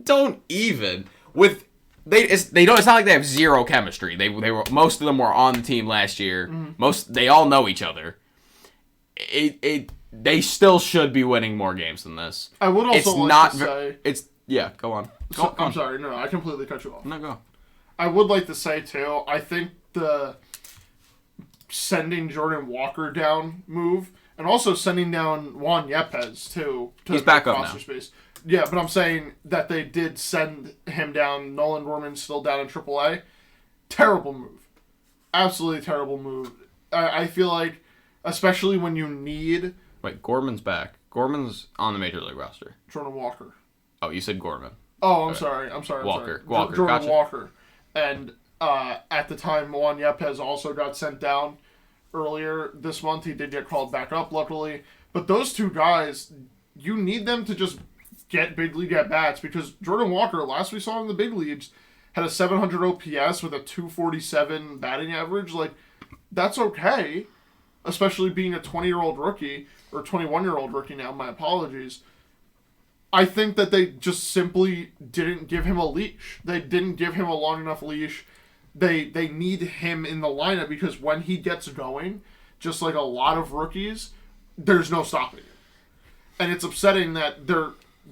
Don't even with. It's not like they have 0 chemistry. They were, most of them were on the team last year. Mm-hmm. They all know each other. They still should be winning more games than this. I would also say go on. I'm sorry, no, I completely cut you off. No, go. I would like to say too, I think the sending Jordan Walker down move and also sending down Juan Yepes too to he's back up now. Space. Yeah, but I'm saying that they did send him down. Nolan Gorman's still down in AAA. Terrible move. Absolutely terrible move. I feel like, especially when you need... Wait, Gorman's back. Gorman's on the Major League roster. Jordan Walker. Oh, you said Gorman. Oh, I'm sorry. Walker. Jordan Gotcha. Walker. And at the time, Juan Yepes also got sent down earlier this month. He did get called back up, luckily. But those two guys, you need them to just get big league at bats, because Jordan Walker, last we saw in the big leagues, had a 700 OPS with a 247 batting average. Like, that's okay, especially being a 20-year-old rookie, or 21-year-old rookie now, my apologies. I think that they just simply didn't give him a leash. They didn't give him a long enough leash. They need him in the lineup, because when he gets going, just like a lot of rookies, there's no stopping it. And it's upsetting that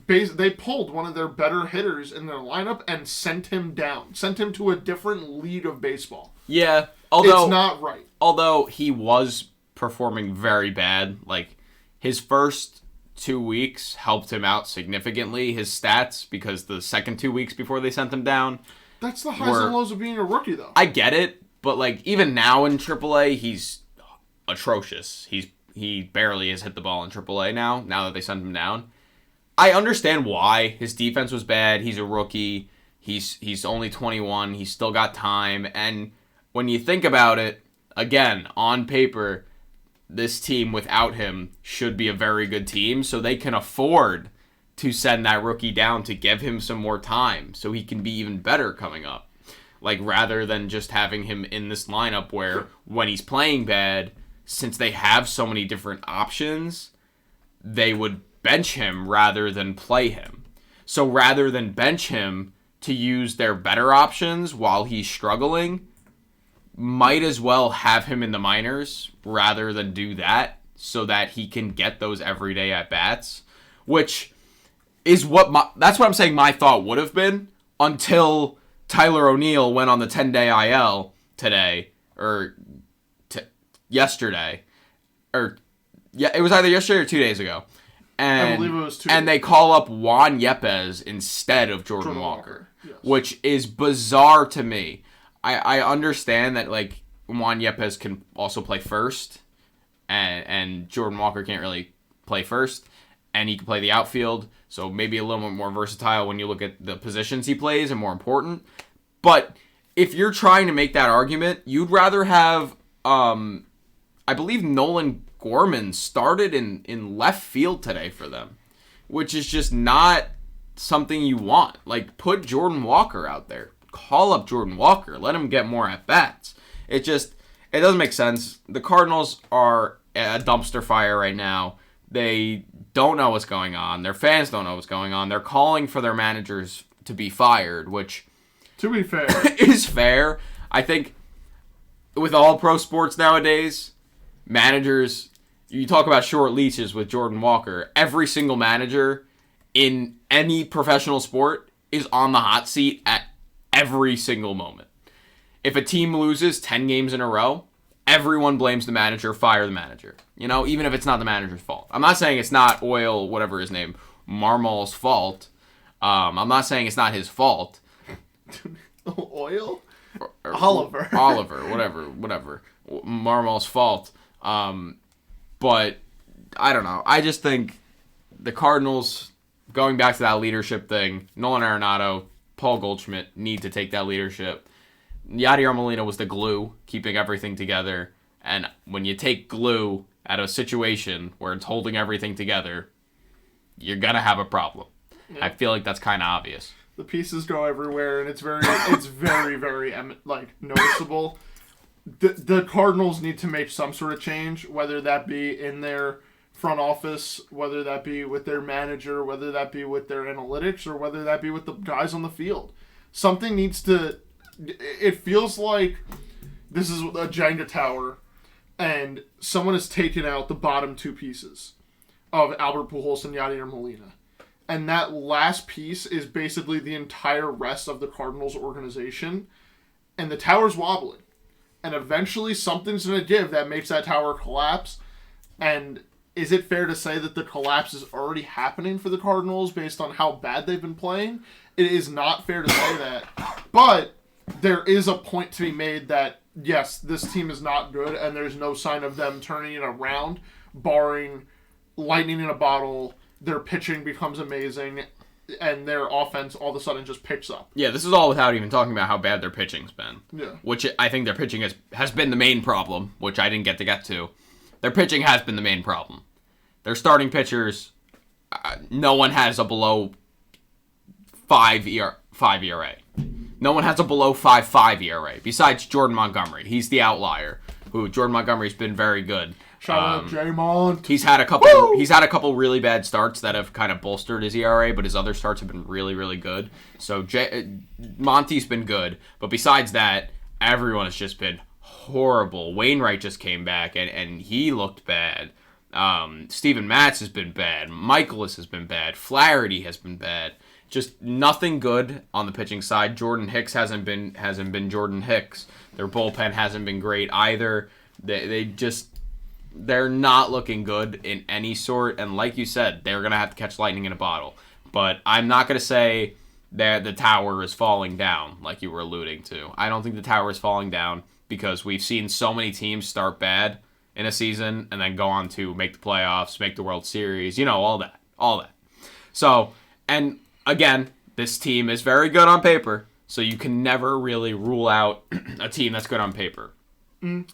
they pulled one of their better hitters in their lineup and sent him down. Sent him to a different league of baseball. Yeah, although it's not right. Although he was performing very bad. Like, his first 2 weeks helped him out significantly, his stats, because the second 2 weeks before they sent him down... That's the highs and lows of being a rookie, though. I get it, but like even now in AAA, he's atrocious. He barely has hit the ball in AAA now that they sent him down. I understand why. His defense was bad. He's a rookie. He's only 21. He's still got time. And when you think about it, again, on paper, this team without him should be a very good team, so they can afford to send that rookie down to give him some more time so he can be even better coming up. Like, rather than just having him in this lineup where when he's playing bad, since they have so many different options, they would bench him rather than play him. So rather than bench him to use their better options while he's struggling, might as well have him in the minors rather than do that, so that he can get those everyday at-bats, which is that's what I'm saying my thought would have been, until Tyler O'Neill went on the 10-day IL today, or yesterday, or yeah, it was either yesterday or 2 days ago. And, I believe it was 2 and they call up Juan Yepes instead of Jordan Walker. Yes. Which is bizarre to me. I understand that, like, Juan Yepes can also play first, and Jordan Walker can't really play first, and he can play the outfield, so maybe a little bit more versatile when you look at the positions he plays and more important. But if you're trying to make that argument, you'd rather have, I believe Nolan Gorman started in left field today for them, which is just not something you want. Like, put Jordan Walker out there. Call up Jordan Walker. Let him get more at-bats. It doesn't make sense. The Cardinals are a dumpster fire right now. They don't know what's going on. Their fans don't know what's going on. They're calling for their managers to be fired, which, to be fair, is fair. I think with all pro sports nowadays, managers, you talk about short leashes with Jordan Walker. Every single manager in any professional sport is on the hot seat at every single moment. If a team loses 10 games in a row, everyone blames the manager, fire the manager. You know, even if it's not the manager's fault. I'm not saying it's not whatever his name, Marmol's fault. I'm not saying it's not his fault. Oil? Or Oliver. Whatever. Marmol's fault. But I don't know. I just think the Cardinals, going back to that leadership thing, Nolan Arenado, Paul Goldschmidt need to take that leadership. Yadier Molina was the glue, keeping everything together. And when you take glue at a situation where it's holding everything together, you're going to have a problem. Yeah. I feel like that's kind of obvious. The pieces go everywhere, and it's very, very like noticeable. The Cardinals need to make some sort of change, whether that be in their front office, whether that be with their manager, whether that be with their analytics, or whether that be with the guys on the field. Something needs to... It feels like this is a Jenga tower, and someone has taken out the bottom two pieces of Albert Pujols and Yadier Molina. And that last piece is basically the entire rest of the Cardinals organization, and the tower's wobbling. And eventually something's going to give that makes that tower collapse. And is it fair to say that the collapse is already happening for the Cardinals based on how bad they've been playing? It is not fair to say that. But there is a point to be made that, yes, this team is not good, and there's no sign of them turning it around, barring lightning in a bottle. Their pitching becomes amazing, and their offense all of a sudden just picks up. Yeah, this is all without even talking about how bad their pitching's been. Yeah. Which I think their pitching has been the main problem, which I didn't get to. Their pitching has been the main problem. Their starting pitchers, no one has a below 5 ERA. No one has a below 5.5 ERA besides Jordan Montgomery. He's the outlier. Jordan Montgomery's been very good. Shout out J-Mont. He's had a couple really bad starts that have kind of bolstered his ERA, but his other starts have been really, really good. So Monty's been good, but besides that, everyone has just been horrible. Wainwright just came back and he looked bad. Steven Matz has been bad. Michaelis has been bad. Flaherty has been bad. Just nothing good on the pitching side. Jordan Hicks hasn't been Jordan Hicks. Their bullpen hasn't been great either. They're not looking good in any sort. And like you said, they're gonna have to catch lightning in a bottle. But I'm not gonna say that the tower is falling down like you were alluding to. I don't think the tower is falling down because we've seen so many teams start bad in a season and then go on to make the playoffs, make the World Series, all that. So, and again, this team is very good on paper, so you can never really rule out a team that's good on paper.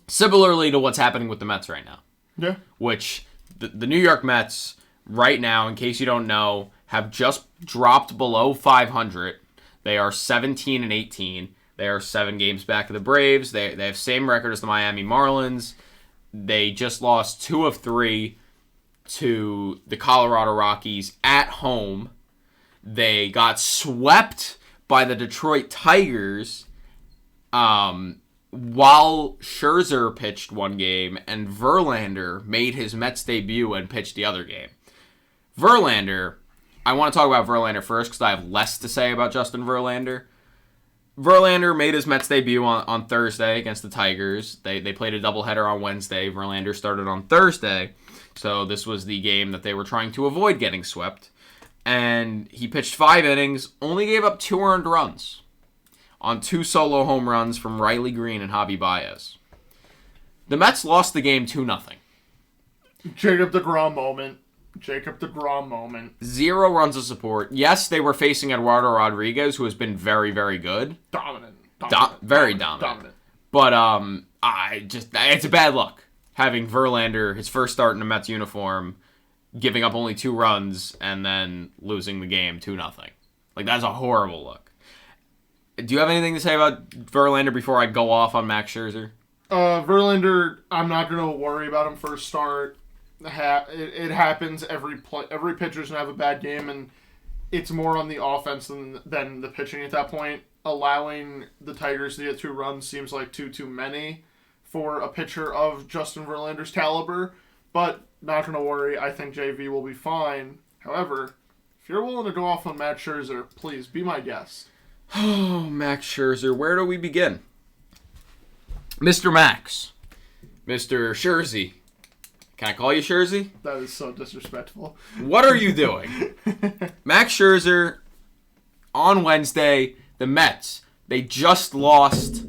Similarly to what's happening with the Mets right now. Yeah. Which the New York Mets right now, in case you don't know, have just dropped below 500. They are 17-18. They are 7 games back of the Braves. They have same record as the Miami Marlins. They just lost 2 of 3 to the Colorado Rockies at home. They got swept by the Detroit Tigers while Scherzer pitched one game and Verlander made his Mets debut and pitched the other game. Verlander, I want to talk about Verlander first because I have less to say about Justin Verlander. Verlander made his Mets debut on Thursday against the Tigers. They played a doubleheader on Wednesday. Verlander started on Thursday, so this was the game that they were trying to avoid getting swept. And he pitched 5 innings, only gave up 2 earned runs on 2 solo home runs from Riley Green and Javi Baez. The Mets lost the game 2-0. Jacob deGrom moment. 0 runs of support. Yes, they were facing Eduardo Rodriguez, who has been very, very good. Dominant. Very dominant. But it's a bad luck having Verlander, his first start in a Mets uniform, giving up only 2 runs and then losing the game 2-0. Like, that's a horrible look. Do you have anything to say about Verlander before I go off on Max Scherzer? Verlander, I'm not going to worry about him first start. It happens. Every pitcher's going to have a bad game, and it's more on the offense than the pitching at that point. Allowing the Tigers to get 2 runs seems like too many for a pitcher of Justin Verlander's caliber, but not going to worry. I think JV will be fine. However, if you're willing to go off on Max Scherzer, please be my guest. Oh, Max Scherzer. Where do we begin? Mr. Max. Mr. Scherzy. Can I call you Scherzy? That is so disrespectful. What are you doing? Max Scherzer, on Wednesday, the Mets, they just lost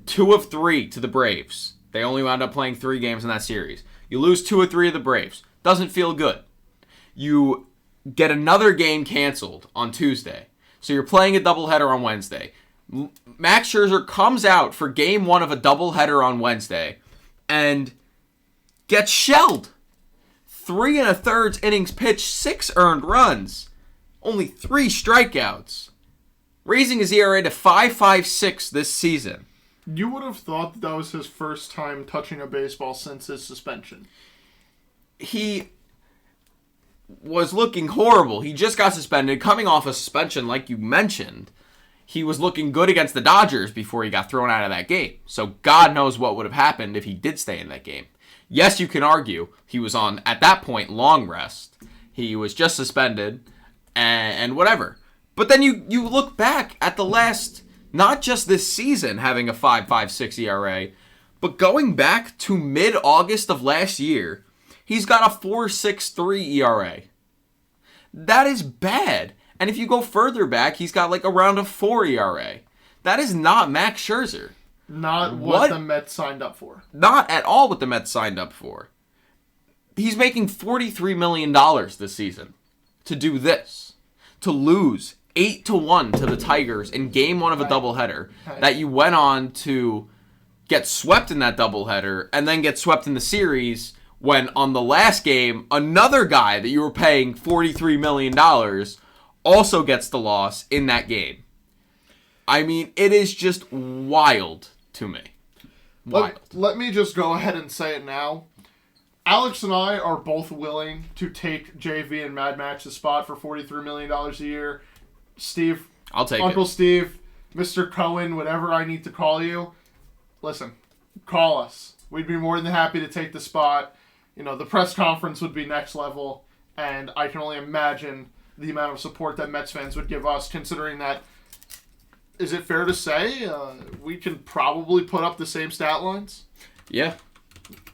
2 of 3 to the Braves. They only wound up playing 3 games in that series. You lose 2 of 3 of the Braves. Doesn't feel good. You get another game canceled on Tuesday. So you're playing a doubleheader on Wednesday. Max Scherzer comes out for game 1 of a doubleheader on Wednesday and gets shelled. 3 1/3 innings pitched, 6 earned runs, only 3 strikeouts, raising his ERA to 5.56 this season. You would have thought that was his first time touching a baseball since his suspension. He was looking horrible. He just got suspended, coming off a suspension like you mentioned. He was looking good against the Dodgers before he got thrown out of that game. So God knows what would have happened if he did stay in that game. Yes, you can argue he was on, at that point, long rest. He was just suspended and whatever. But then you look back at the last, not just this season having a 5.56 ERA, but going back to mid-August of last year, he's got a 4.63 ERA. That is bad. And if you go further back, he's got like around a 4 ERA. That is not Max Scherzer. Not what the Mets signed up for. Not at all what the Mets signed up for. He's making $43 million this season. to do this, to lose 8-1 to the Tigers in game 1 of a doubleheader, that you went on to get swept in that doubleheader and then get swept in the series when on the last game, another guy that you were paying $43 million also gets the loss in that game. I mean, it is just wild to me. Wild. Let me just go ahead and say it now. Alex and I are both willing to take JV and Mad Max's spot for $43 million a year. Steve, I'll take Uncle it. Steve, Mr. Cohen, whatever I need to call you, listen, call us. We'd be more than happy to take the spot. You know, the press conference would be next level, and I can only imagine the amount of support that Mets fans would give us, considering that, is it fair to say we can probably put up the same stat lines? Yeah.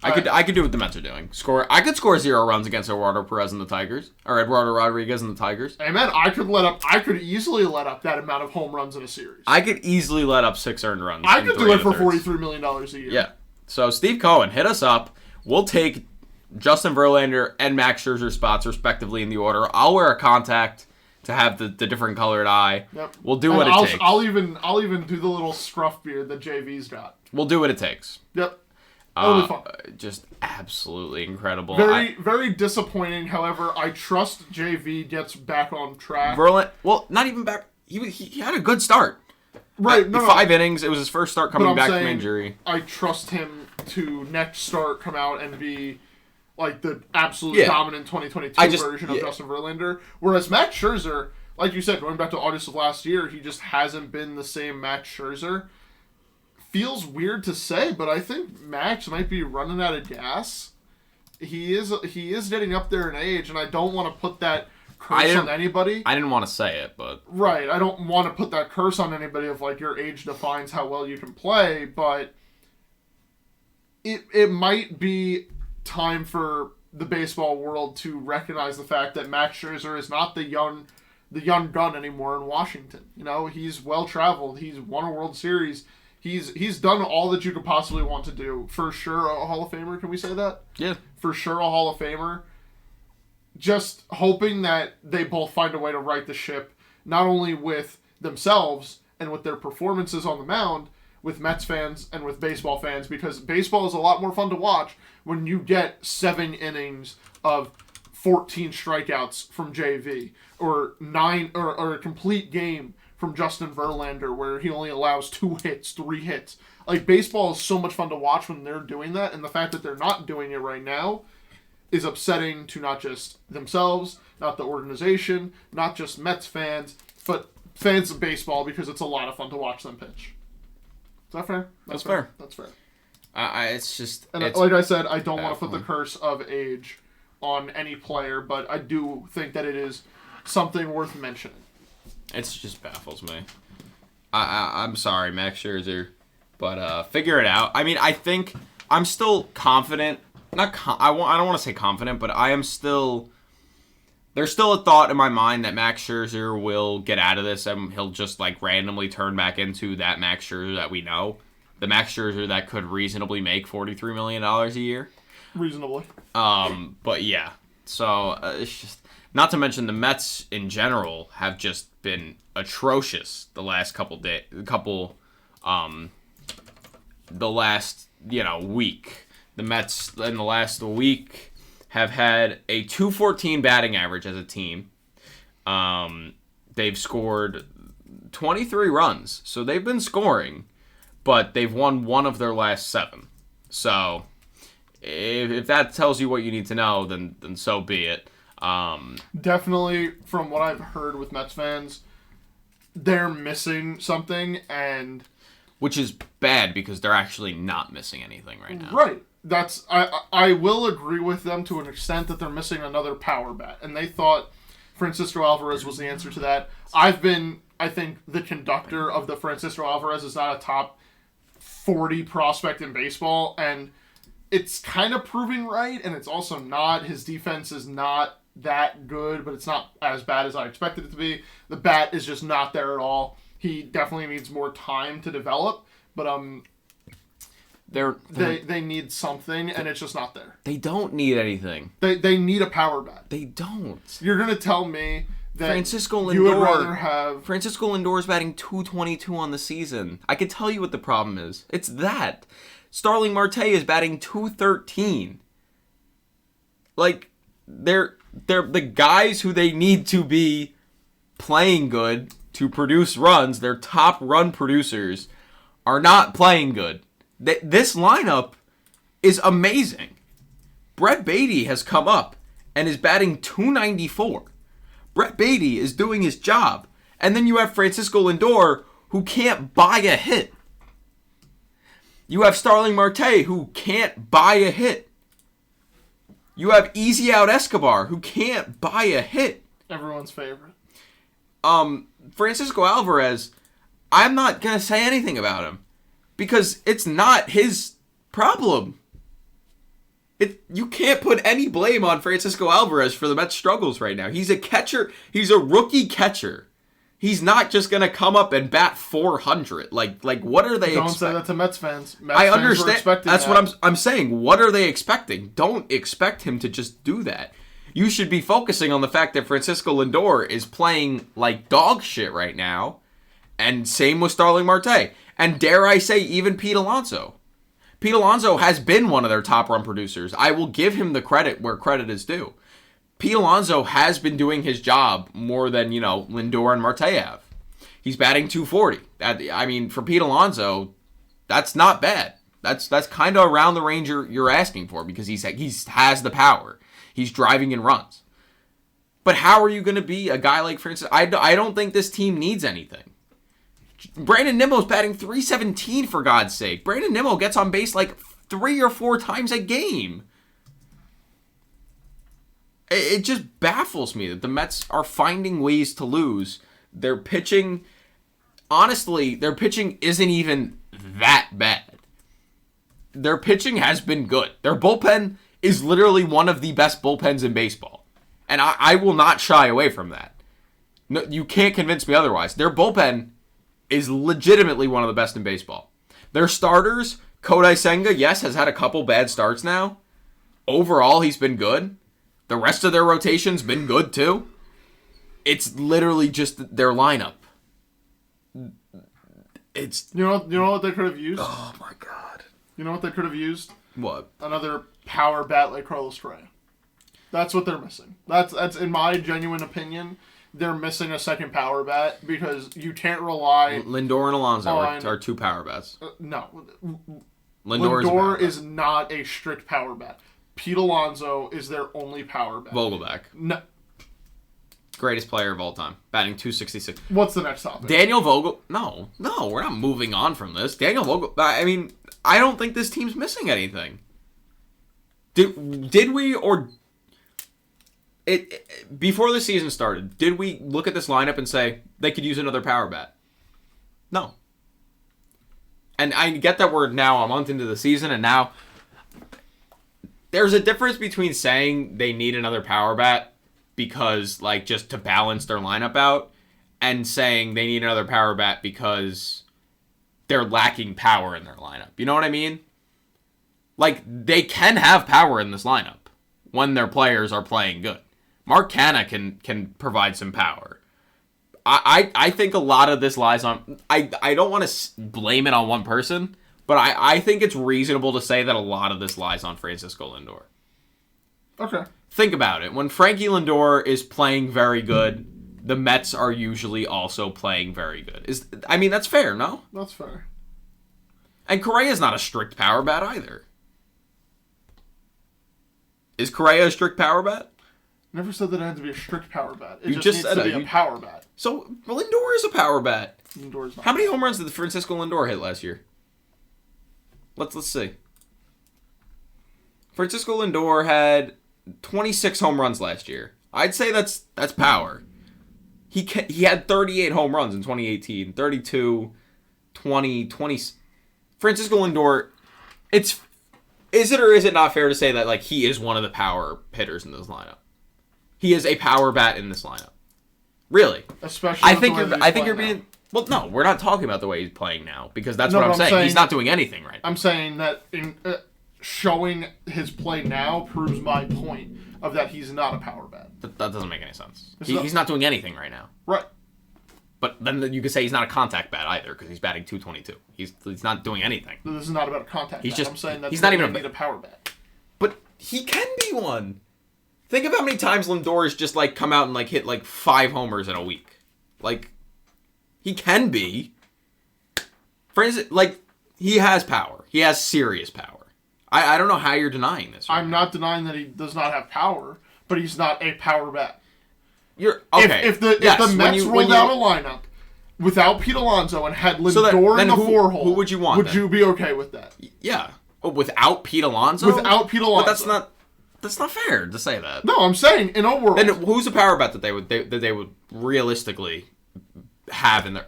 I could do what the Mets are doing. I could score 0 runs against Eduardo Perez and the Tigers, or Eduardo Rodriguez and the Tigers. Amen. I could easily let up that amount of home runs in a series. I could easily let up 6 earned runs. I could do it for $43 million a year. Yeah. So Steve Cohen, hit us up. We'll take Justin Verlander and Max Scherzer spots respectively in the order. I'll wear a contact to have the different colored eye. Yep. We'll do what it takes. I'll even do the little scruff beard that JV's got. We'll do what it takes. Yep. It'll be fun. Just absolutely incredible. Very disappointing. However, I trust JV gets back on track. Well, not even back. He had a good start. Right. 5 innings. It was his first start coming back from injury. I trust him to next start come out and be like the absolute dominant 2022 version of Justin Verlander. Whereas Max Scherzer, like you said, going back to August of last year, he just hasn't been the same Max Scherzer. Feels weird to say, but I think Max might be running out of gas. He is getting up there in age, and I don't want to put that curse on anybody. I didn't want to say it, but right, I don't want to put that curse on anybody of like your age defines how well you can play, but it might be time for the baseball world to recognize the fact that Max Scherzer is not the young gun anymore in Washington. You know, he's well traveled. He's won a World Series. He's done all that you could possibly want to do. For sure, a Hall of Famer. Can we say that? Yeah. For sure, a Hall of Famer. Just hoping that they both find a way to right the ship, not only with themselves and with their performances on the mound, with Mets fans and with baseball fans, because baseball is a lot more fun to watch when you get 7 innings of 14 strikeouts from JV, or 9 or a complete game from Justin Verlander where he only allows 2 hits, 3 hits. Like, baseball is so much fun to watch when they're doing that, and the fact that they're not doing it right now is upsetting to not just themselves, not the organization, not just Mets fans, but fans of baseball, because it's a lot of fun to watch them pitch. Is that fair? That's fair. That's fair. It's just... And like I said, I don't want to put the curse of age on any player, but I do think that it is something worth mentioning. It just baffles me. I'm sorry, Max Scherzer, but figure it out. I mean, I think I'm still confident. I don't want to say confident, but I am still. There's still a thought in my mind that Max Scherzer will get out of this and he'll just like randomly turn back into that Max Scherzer that we know, the Max Scherzer that could reasonably make $43 million a year. Reasonably. But yeah, so it's just. Not to mention the Mets in general have just been atrocious the last week. The Mets in the last week have had a .214 batting average as a team. They've scored 23 runs, so they've been scoring, but they've won 1 of their last 7. So if that tells you what you need to know, then so be it. Definitely, from what I've heard with Mets fans, they're missing something, and which is bad because they're actually not missing anything right now. Right. I will agree with them to an extent that they're missing another power bat, and they thought Francisco Alvarez was the answer to that. I think the conductor of the Francisco Alvarez is not a top 40 prospect in baseball, and it's kind of proving right, and it's also not. His defense is not that good, but it's not as bad as I expected it to be. The bat is just not there at all. He definitely needs more time to develop, but They need something, and it's just not there. They don't need anything. They need a power bat. They don't. You're gonna tell me that Francisco you would Lindor. rather have Francisco Lindor is batting .222 on the season. I can tell you what the problem is. It's that. Starling Marte is batting .213. Like, they're the guys who they need to be playing good to produce runs. Their top run producers are not playing good. This lineup is amazing. Brett Beatty has come up and is batting .294. Brett Beatty is doing his job. And then you have Francisco Lindor, who can't buy a hit. You have Starling Marte, who can't buy a hit. You have Easy Out Escobar, who can't buy a hit. Everyone's favorite. Francisco Alvarez, I'm not going to say anything about him. Because it's not his problem. You can't put any blame on Francisco Alvarez for the Mets' struggles right now. He's a catcher. He's a rookie catcher. He's not just going to come up and bat .400. Like what are they Don't say that to Mets fans. I understand. That's what I'm saying. What are they expecting? Don't expect him to just do that. You should be focusing on the fact that Francisco Lindor is playing like dog shit right now. And same with Starling Marte. And dare I say, even Pete Alonso. Pete Alonso has been one of their top run producers. I will give him the credit where credit is due. Pete Alonso has been doing his job more than, Lindor and Marte have. He's batting .240. For Pete Alonso, that's not bad. That's kind of around the range you're asking for because he has the power. He's driving in runs. But how are you going to be a guy like Francis? I don't think this team needs anything. Brandon Nimmo's batting .317 for God's sake. Brandon Nimmo gets on base like 3 or 4 times a game. It just baffles me that the Mets are finding ways to lose. Their pitching, honestly, isn't even that bad. Their pitching has been good. Their bullpen is literally one of the best bullpens in baseball. And I will not shy away from that. No, you can't convince me otherwise. Their bullpen is legitimately one of the best in baseball. Their starters, Kodai Senga, yes, has had a couple bad starts now. Overall, he's been good. The rest of their rotation's been good too. It's literally just their lineup. It's you know what they could have used? Oh my god. You know what they could have used? What? Another power bat like Carlos Correa. That's what they're missing. That's in my genuine opinion. They're missing a second power bat because you can't rely. Lindor and Alonso are 2 power bats. No. Lindor is not a strict power bat. Pete Alonso is their only power bat. Vogelback. No. Greatest player of all time. Batting .266. What's the next topic? Daniel Vogel. No, we're not moving on from this. Daniel Vogel. I don't think this team's missing anything. Did we or... Before the season started, did we look at this lineup and say they could use another power bat? No. And I get that we're now a month into the season, and now there's a difference between saying they need another power bat because, just to balance their lineup out, and saying they need another power bat because they're lacking power in their lineup. You know what I mean? They can have power in this lineup when their players are playing good. Mark Canha can provide some power. I think a lot of this lies on... I don't want to blame it on one person, but I think it's reasonable to say that a lot of this lies on Francisco Lindor. Okay. Think about it. When Frankie Lindor is playing very good, the Mets are usually also playing very good. That's fair, no? That's fair. And Correa's not a strict power bat either. Is Correa a strict power bat? Never said that it had to be a strict power bat. It You just just needs said to it. be a power bat. So, Lindor is a power bat. Lindor's not. How many home runs did Francisco Lindor hit last year? Let's see. Francisco Lindor had 26 home runs last year. I'd say that's power. He had 38 home runs in 2018, 32, 20. Francisco Lindor, is it or is it not fair to say that he is one of the power hitters in this lineup? He is a power bat in this lineup. Really? Especially I think you're being Well, no, we're not talking about the way he's playing now, because that's No, what I'm but I'm saying. He's not doing anything right now. I'm saying that showing his play now proves my point of that he's not a power bat. That doesn't make any sense. He's not doing anything right now. Right. But then you could say he's not a contact bat either, because he's batting .222. He's not doing anything. This is not about a contact bat. I'm saying that he's not even need a power bat. But he can be one. Think of how many times Lindor has just like come out and like hit like 5 homers in a week. Like, he can be. For instance, like, he has power. He has serious power. I don't know how you're denying this. I'm not denying that he does not have power, but he's not a power bat. You're okay. If the Mets rolled out a lineup without Pete Alonso and had Lindor in the 4-hole, who would you want? Would you be okay with that? Yeah. Oh, without Pete Alonso? Without Pete Alonso. But that's not fair to say that. No, I'm saying in a world. Then who's a power bat that they would realistically have in their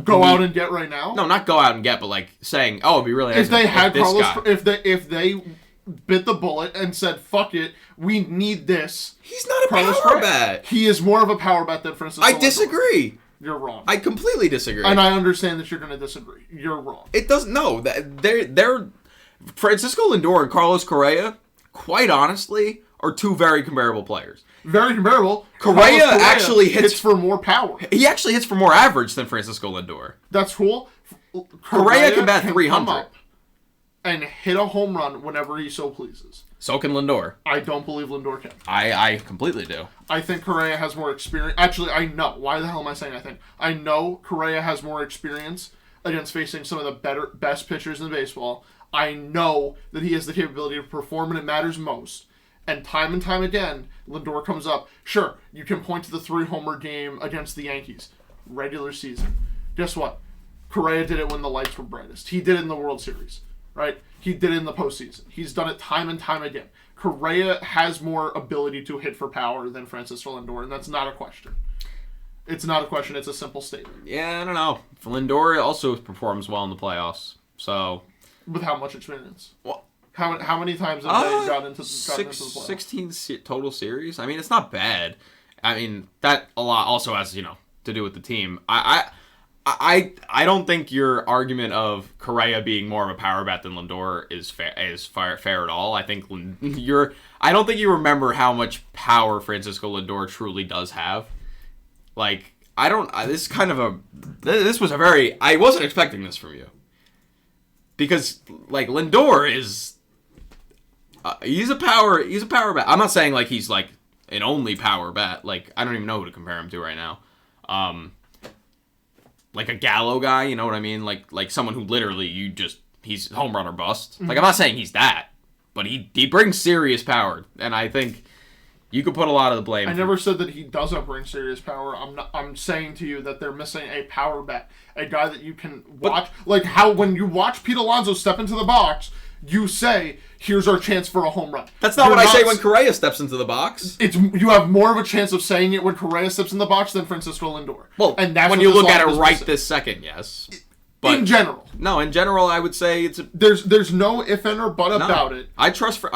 go out and get right now? No, not go out and get, but like saying, oh, it'd be really nice if they had this Carlos, guy. if they bit the bullet and said, fuck it, we need this. He's not a power bat. He is more of a power bat than Francisco Lindor. I disagree. You're wrong. I completely disagree. And I understand that you're going to disagree. You're wrong. It doesn't. No, they're Francisco Lindor and Carlos Correa, quite honestly, are two very comparable players. Very comparable. Correa actually hits for more power. He actually hits for more average than Francisco Lindor. That's cool. Correa can bat 300 and hit a home run whenever he so pleases. So can Lindor. I don't believe Lindor can. I completely do. I think Correa has more experience. Actually, I know. Why the hell am I saying I think? I know Correa has more experience against facing some of the best pitchers in baseball. I know that he has the capability to perform when it matters most. And time again, Lindor comes up. Sure, you can point to the 3-homer game against the Yankees. Regular season. Guess what? Correa did it when the lights were brightest. He did it in the World Series. Right? He did it in the postseason. He's done it time and time again. Correa has more ability to hit for power than Francisco Lindor, and that's not a question. It's not a question. It's a simple statement. Yeah, I don't know. Lindor also performs well in the playoffs. So, with how much experience? Well, how many times have they gotten into the playoffs? 16 total series. I mean, it's not bad. I mean, that a lot also has to do with the team. I don't think your argument of Correa being more of a power bat than Lindor is fair at all. I think I don't think you remember how much power Francisco Lindor truly does have. Like, this was a very, I wasn't expecting this from you. Because, like, Lindor is, he's a power bat. I'm not saying, like, he's, like, an only power bat. Like, I don't even know who to compare him to right now. Like a Gallo guy, you know what I mean? Like someone who literally he's home run or bust. Mm-hmm. Like, I'm not saying he's that, but he brings serious power, and I think you could put a lot of the blame. I never said that he doesn't bring serious power. I'm saying to you that they're missing a power bat, a guy that you can watch. Like how when you watch Pete Alonso step into the box, you say, here's our chance for a home run. That's not what I say when Correa steps into the box. You have more of a chance of saying it when Correa steps in the box than Francisco Lindor. Well, and that's when you look at it right this second, yes. But in general. No, in general, I would say it's there's no if and or but about it. I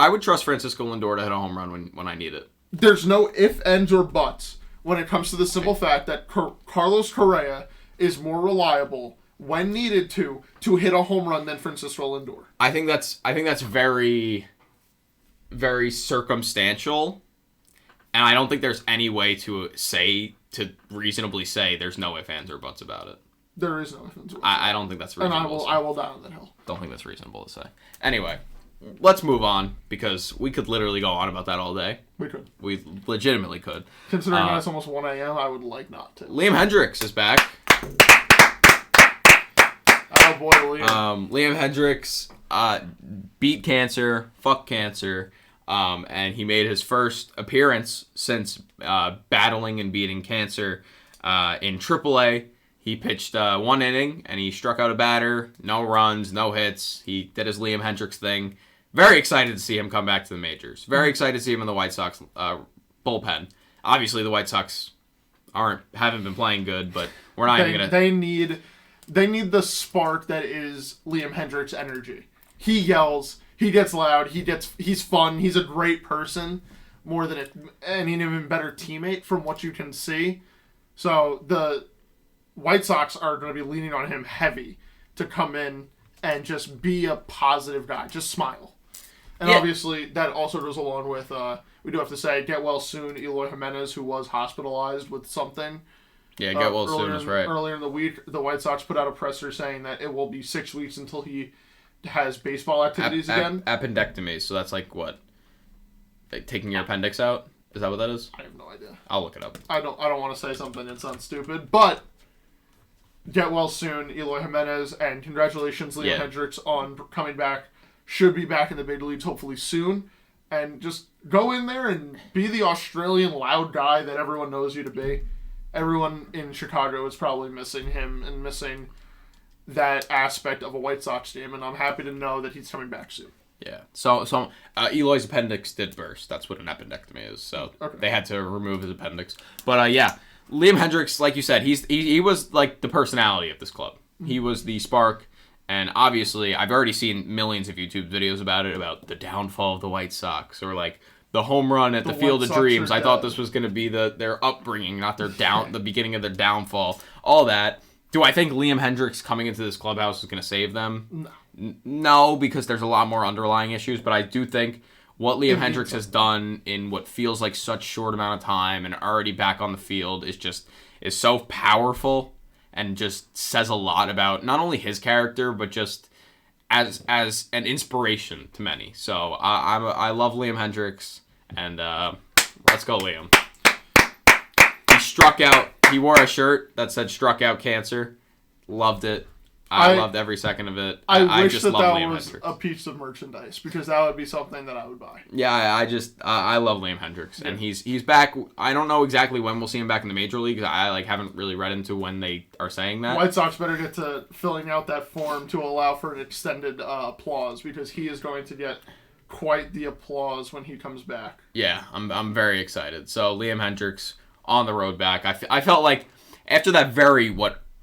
would trust Francisco Lindor to hit a home run when I need it. There's no if, ands, or buts when it comes to the simple fact that Carlos Correa is more reliable when needed to hit a home run than Francisco Lindor. I think that's very, very circumstantial, and I don't think there's any way to reasonably say there's no ifs, ands, or buts about it. There is no ifs, ands, or buts. I don't think that's reasonable. And I will die on that hill. Don't think that's reasonable to say. Anyway, let's move on, because we could literally go on about that all day. We could. We legitimately could. Considering it's almost 1 a.m., I would like not to. Liam Hendricks is back. Oh boy, Liam. Liam Hendricks beat cancer, fuck cancer, and he made his first appearance since battling and beating cancer in AAA. He pitched 1 inning, and he struck out a batter, no runs, no hits. He did his Liam Hendricks thing. Very excited to see him come back to the majors. Very excited to see him in the White Sox bullpen. Obviously, the White Sox haven't been playing good, but we're not even going to... They need the spark that is Liam Hendricks' energy. He yells, he gets loud, he's fun, he's a great person, and an even better teammate from what you can see. So White Sox are going to be leaning on him heavy to come in and just be a positive guy. Just smile. And obviously, that also goes along with, we do have to say, get well soon, Eloy Jimenez, who was hospitalized with something. Yeah, get well soon is right. Earlier in the week, the White Sox put out a presser saying that it will be 6 weeks until he has baseball activities again. Appendectomy, so that's like what? Like taking your appendix out? Is that what that is? I have no idea. I'll look it up. I don't want to say something that sounds stupid, but get well soon, Eloy Jimenez, and congratulations, Liam Hendricks, on coming back. Should be back in the big leagues hopefully soon. And just go in there and be the Australian loud guy that everyone knows you to be. Everyone in Chicago is probably missing him and missing that aspect of a White Sox team, and I'm happy to know that he's coming back soon. Yeah. So Eloy's appendix did burst. That's what an appendectomy is. So they had to remove his appendix. But Liam Hendricks, like you said, he was like the personality of this club. Mm-hmm. He was the spark. And obviously, I've already seen millions of YouTube videos about it, about the downfall of the White Sox, or like the home run at the Field of Dreams. I thought this was going to be their upbringing, not their the beginning of their downfall. All that. Do I think Liam Hendricks coming into this clubhouse is going to save them? No, because there's a lot more underlying issues. But I do think what Liam Hendricks has done in what feels like such short amount of time and already back on the field is so powerful. And just says a lot about not only his character, but just as an inspiration to many. So I love Liam Hendricks, and let's go, Liam. He struck out. He wore a shirt that said "Struck Out Cancer." Loved it. I loved every second of it. I wish just that love that Liam was Hendricks. a piece of merchandise, because that would be something that I would buy. Yeah, I love Liam Hendricks, and he's back. I don't know exactly when we'll see him back in the major leagues. I haven't really read into when they are saying that. White Sox better get to filling out that form to allow for an extended applause, because he is going to get quite the applause when he comes back. Yeah, I'm very excited. So Liam Hendricks on the road back. I felt like after that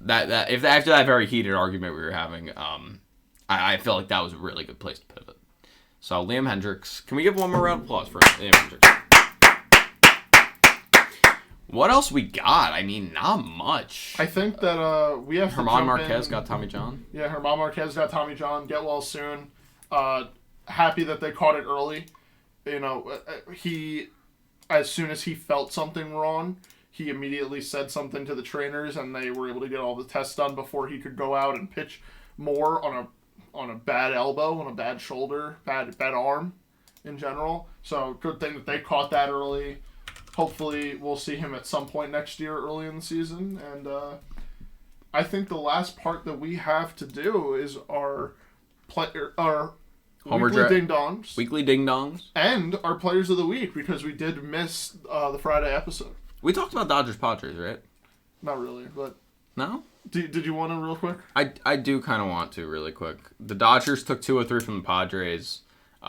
after that very heated argument we were having, I felt like that was a really good place to pivot. So Liam Hendricks, can we give one more round of applause for Liam Hendricks? What else we got? I mean, not much. I think that we have German Marquez got Tommy John. Yeah, German Marquez got Tommy John. Get well soon. Happy that they caught it early. You know, he, as soon as he felt something wrong, he immediately said something to the trainers, and they were able to get all the tests done before he could go out and pitch more on a bad elbow, on a bad shoulder, bad arm in general. So good thing that they caught that early. Hopefully we'll see him at some point next year early in the season. And I think the last part that we have to do is our weekly ding-dongs. Weekly ding-dongs. And our players of the week, because we did miss the Friday episode. We talked about Dodgers-Padres, right? Not really, but... No? Did you want to real quick? I do kind of want to really quick. The Dodgers took 2 or 3 from the Padres. In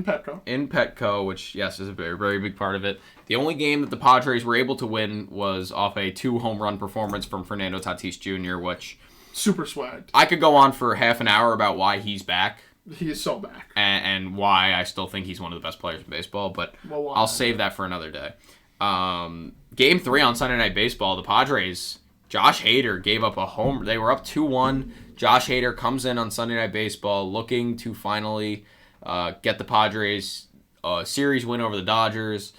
Petco, which, yes, is a very, very big part of it. The only game that the Padres were able to win was off a 2-home run performance from Fernando Tatis Jr., which... Super swagged. I could go on for half an hour about why he's back. He is so back. And why I still think he's one of the best players in baseball, but I'll save that for another day. Game 3 on Sunday Night Baseball, the Padres, Josh Hader gave up a home. They were up 2-1. Josh Hader comes in on Sunday Night Baseball looking to finally get the Padres a series win over the Dodgers.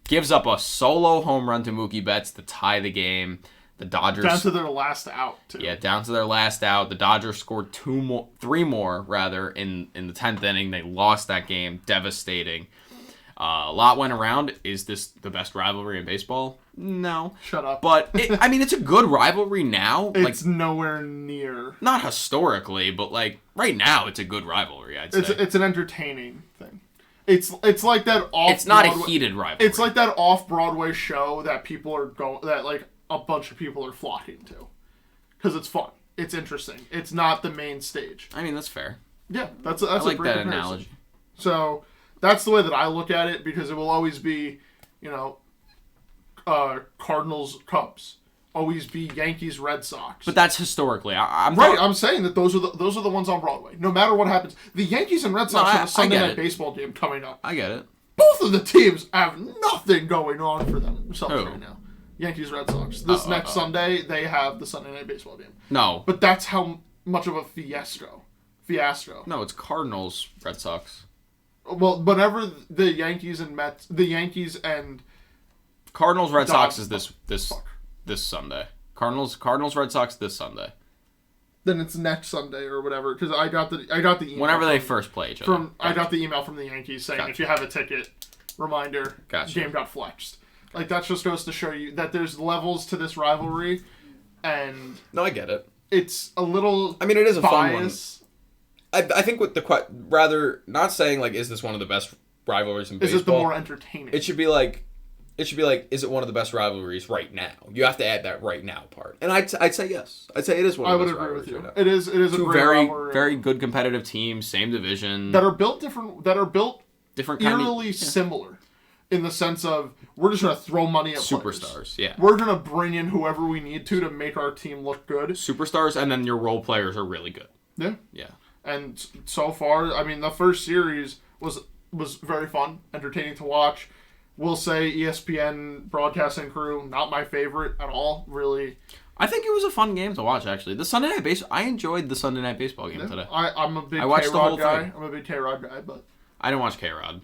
Gives up a solo home run to Mookie Betts to tie the game. The Dodgers down to their last out, too. Yeah, down to their last out. The Dodgers scored 3 more in the 10th inning. They lost that game. Devastating. A lot went around. Is this the best rivalry in baseball? No. Shut up. But, it's a good rivalry now. It's nowhere near. Not historically, but, right now, it's a good rivalry, I'd say. It's an entertaining thing. It's like that off-Broadway... It's not a heated rivalry. It's like that off-Broadway show that people are a bunch of people are flocking to. Because it's fun. It's interesting. It's not the main stage. I mean, that's fair. Yeah, that's I a like great that comparison. analogy. So... That's the way that I look at it, because it will always be, Cardinals, Cubs. Always be Yankees, Red Sox. But that's historically. I'm saying that those are the ones on Broadway. No matter what happens, the Yankees and Red Sox have a Sunday Night Baseball game coming up. I get it. Both of the teams have nothing going on for themselves right now. Yankees Red Sox. This next Sunday, they have the Sunday Night Baseball game. No. But that's how much of a fiasco. No, it's Cardinals Red Sox. Well, whenever the Yankees and Cardinals Red Sox is this Sunday. Cardinals Red Sox this Sunday. Then it's next Sunday or whatever, because I got the email whenever they first play each other. I got the email from the Yankees saying if you have a ticket, reminder, game got flexed. Like, that just goes to show you that there's levels to this rivalry, and no, I get it. It's a little. I mean, it is a bias. fun one. I think with the rather not saying like, is this one of the best rivalries in baseball? Is it the more entertaining? It should be like, is it one of the best rivalries right now? You have to add that right now part. And I'd say yes. I'd say it is one of the best rivalries right now. It is a great rivalry. Very good competitive teams, same division. That are built different kind eerily similar in the sense of we're just going to throw money at superstars. Players. Yeah. We're going to bring in whoever we need to make our team look good. Superstars, and then your role players are really good. Yeah. Yeah. And so far, I mean, the first series was very fun, entertaining to watch. We'll say ESPN broadcasting crew, not my favorite at all, really. I think it was a fun game to watch, actually. I enjoyed the Sunday Night Baseball game today. I'm a big K-Rod the whole guy. Thing. I'm a big K-Rod guy, but I didn't watch K-Rod.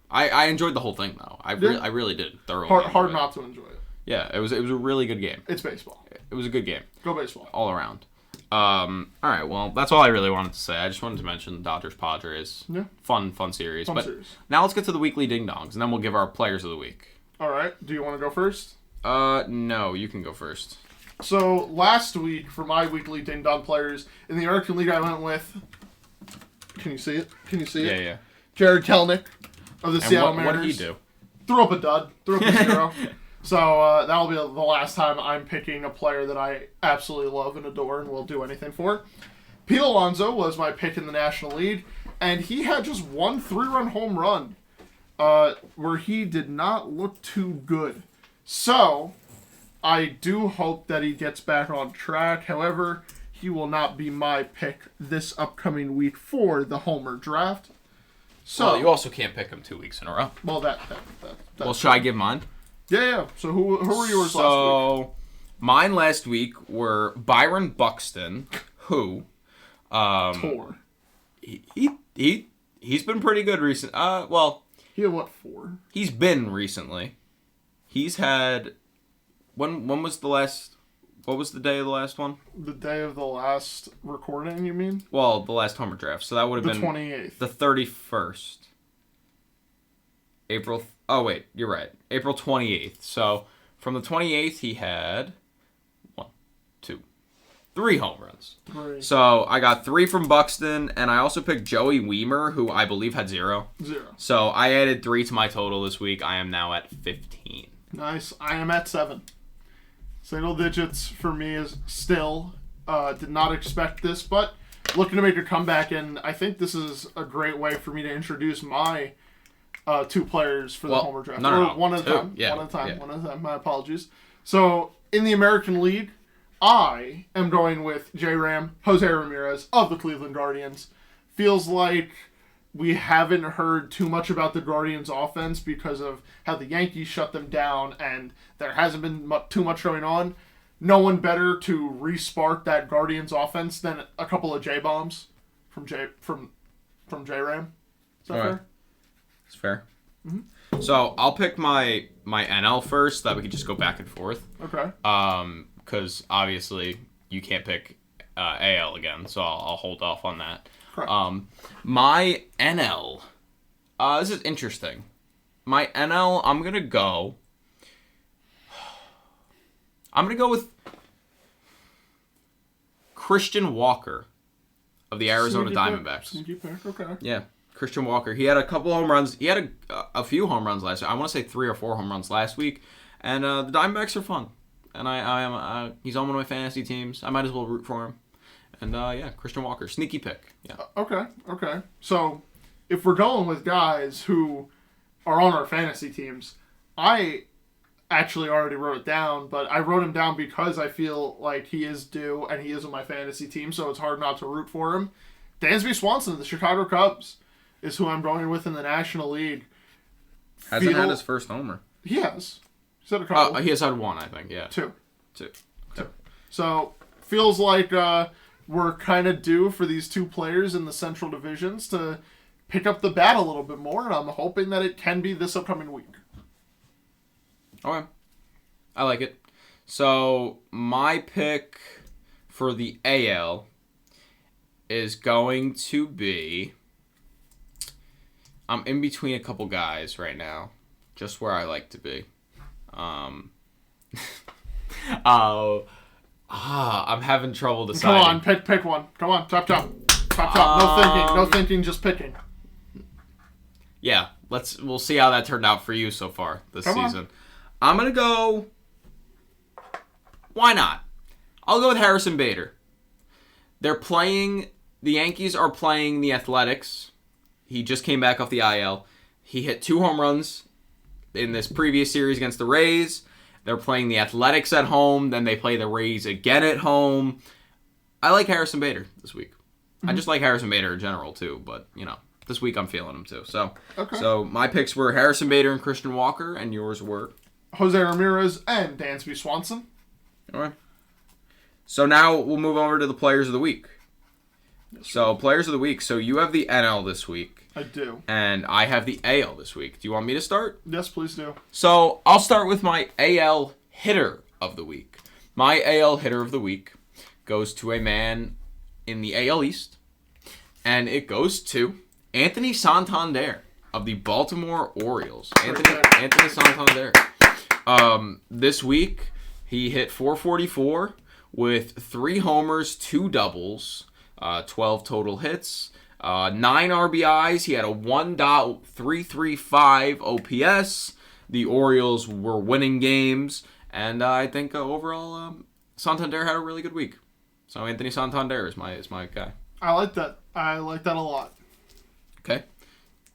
I enjoyed the whole thing, though. I really did thoroughly. Hard not to enjoy it. Yeah, it was a really good game. It's baseball. It was a good game. Go baseball. All around. All right, well, that's all I really wanted to say. I just wanted to mention Dodgers-Padres. Yeah. Fun series. Now let's get to the weekly ding-dongs, and then we'll give our players of the week. All right. Do you want to go first? No, you can go first. So, last week, for my weekly ding-dong players, in the American League, I went with... Can you see it? Yeah. Jared Kelenic of the Seattle Mariners. What did he do? Threw up a dud. Threw up a zero. So, that'll be the last time I'm picking a player that I absolutely love and adore and will do anything for. Pete Alonso was my pick in the National League, and he had just one 3-run home run where he did not look too good. So, I do hope that he gets back on track. However, he will not be my pick this upcoming week for the Homer draft. So you also can't pick him 2 weeks in a row. Well, well, should I give mine? Yeah. So who were yours last week? So, mine last week were Byron Buxton, who tore. He's been pretty good recent. He had what, 4? He's been recently. He's had when was the last? What was the day of the last one? The day of the last recording, you mean? Well, the last Homer draft. So that would have been 28th. The 31st. April. Oh wait, you're right. April 28th. So from the 28th, he had 1, 2, 3 home runs. 3. So I got 3 from Buxton, and I also picked Joey Wiemer, who I believe had 0. 0. So I added 3 to my total this week. I am now at 15. Nice. I am at 7. Single digits for me is still. Did not expect this, but looking to make a comeback, and I think this is a great way for me to introduce my 2 players for the Homer draft. No. One at a time. Yeah. One at a time. My apologies. So, in the American League, I am going with J-Ram, Jose Ramirez of the Cleveland Guardians. Feels like we haven't heard too much about the Guardians' offense because of how the Yankees shut them down, and there hasn't been too much going on. No one better to re-spark that Guardians' offense than a couple of J-bombs from J-Ram. Is that fair? It's fair. Mm-hmm. So I'll pick my NL first, so that we can just go back and forth. Okay. Because obviously you can't pick AL again, so I'll hold off on that. Correct. My NL. This is interesting. My NL, I'm gonna go with Christian Walker of the Arizona Diamondbacks. Sneaky pick, okay. Yeah, Christian Walker. He had a couple home runs. He had a few home runs last week. I want to say 3 or 4 home runs last week. And the Diamondbacks are fun. And he's on one of my fantasy teams. I might as well root for him. And Christian Walker, sneaky pick. Yeah. Okay. So, if we're going with guys who are on our fantasy teams, I actually already wrote it down, but I wrote him down because I feel like he is due and he is on my fantasy team, so it's hard not to root for him. Dansby Swanson of the Chicago Cubs is who I'm going with in the National League. Hasn't had his first homer. He has. He's He's had a couple. He has had one, I think. Yeah. Two. Two. So feels like we're kind of due for these two players in the Central Divisions to pick up the bat a little bit more, and I'm hoping that it can be this upcoming week. Okay. I like it. So my pick for the AL is going to be... I'm in between a couple guys right now, just where I like to be. I'm having trouble deciding. Come on, pick one. Come on, top. No thinking, just picking. Yeah, we'll see how that turned out for you so far this season. On. I'm gonna go. Why not? I'll go with Harrison Bader. The Yankees are playing the Athletics. He just came back off the IL. He hit 2 home runs in this previous series against the Rays. They're playing the Athletics at home. Then they play the Rays again at home. I like Harrison Bader this week. Mm-hmm. I just like Harrison Bader in general, too. But, this week I'm feeling him, too. So my picks were Harrison Bader and Christian Walker, and yours were? Jose Ramirez and Dansby Swanson. All right. So now we'll move over to the Players of the Week. So, Players of the Week. So, you have the NL this week. I do. And I have the AL this week. Do you want me to start? Yes, please do. So, I'll start with my AL Hitter of the Week. My AL Hitter of the Week goes to a man in the AL East. And it goes to Anthony Santander of the Baltimore Orioles. Anthony Santander. This week, he hit .444 with 3 homers, 2 doubles. 12 total hits, 9 RBIs. He had a 1.335 OPS. The Orioles were winning games, and I think overall Santander had a really good week. So Anthony Santander is my guy. I like that. I like that a lot. Okay.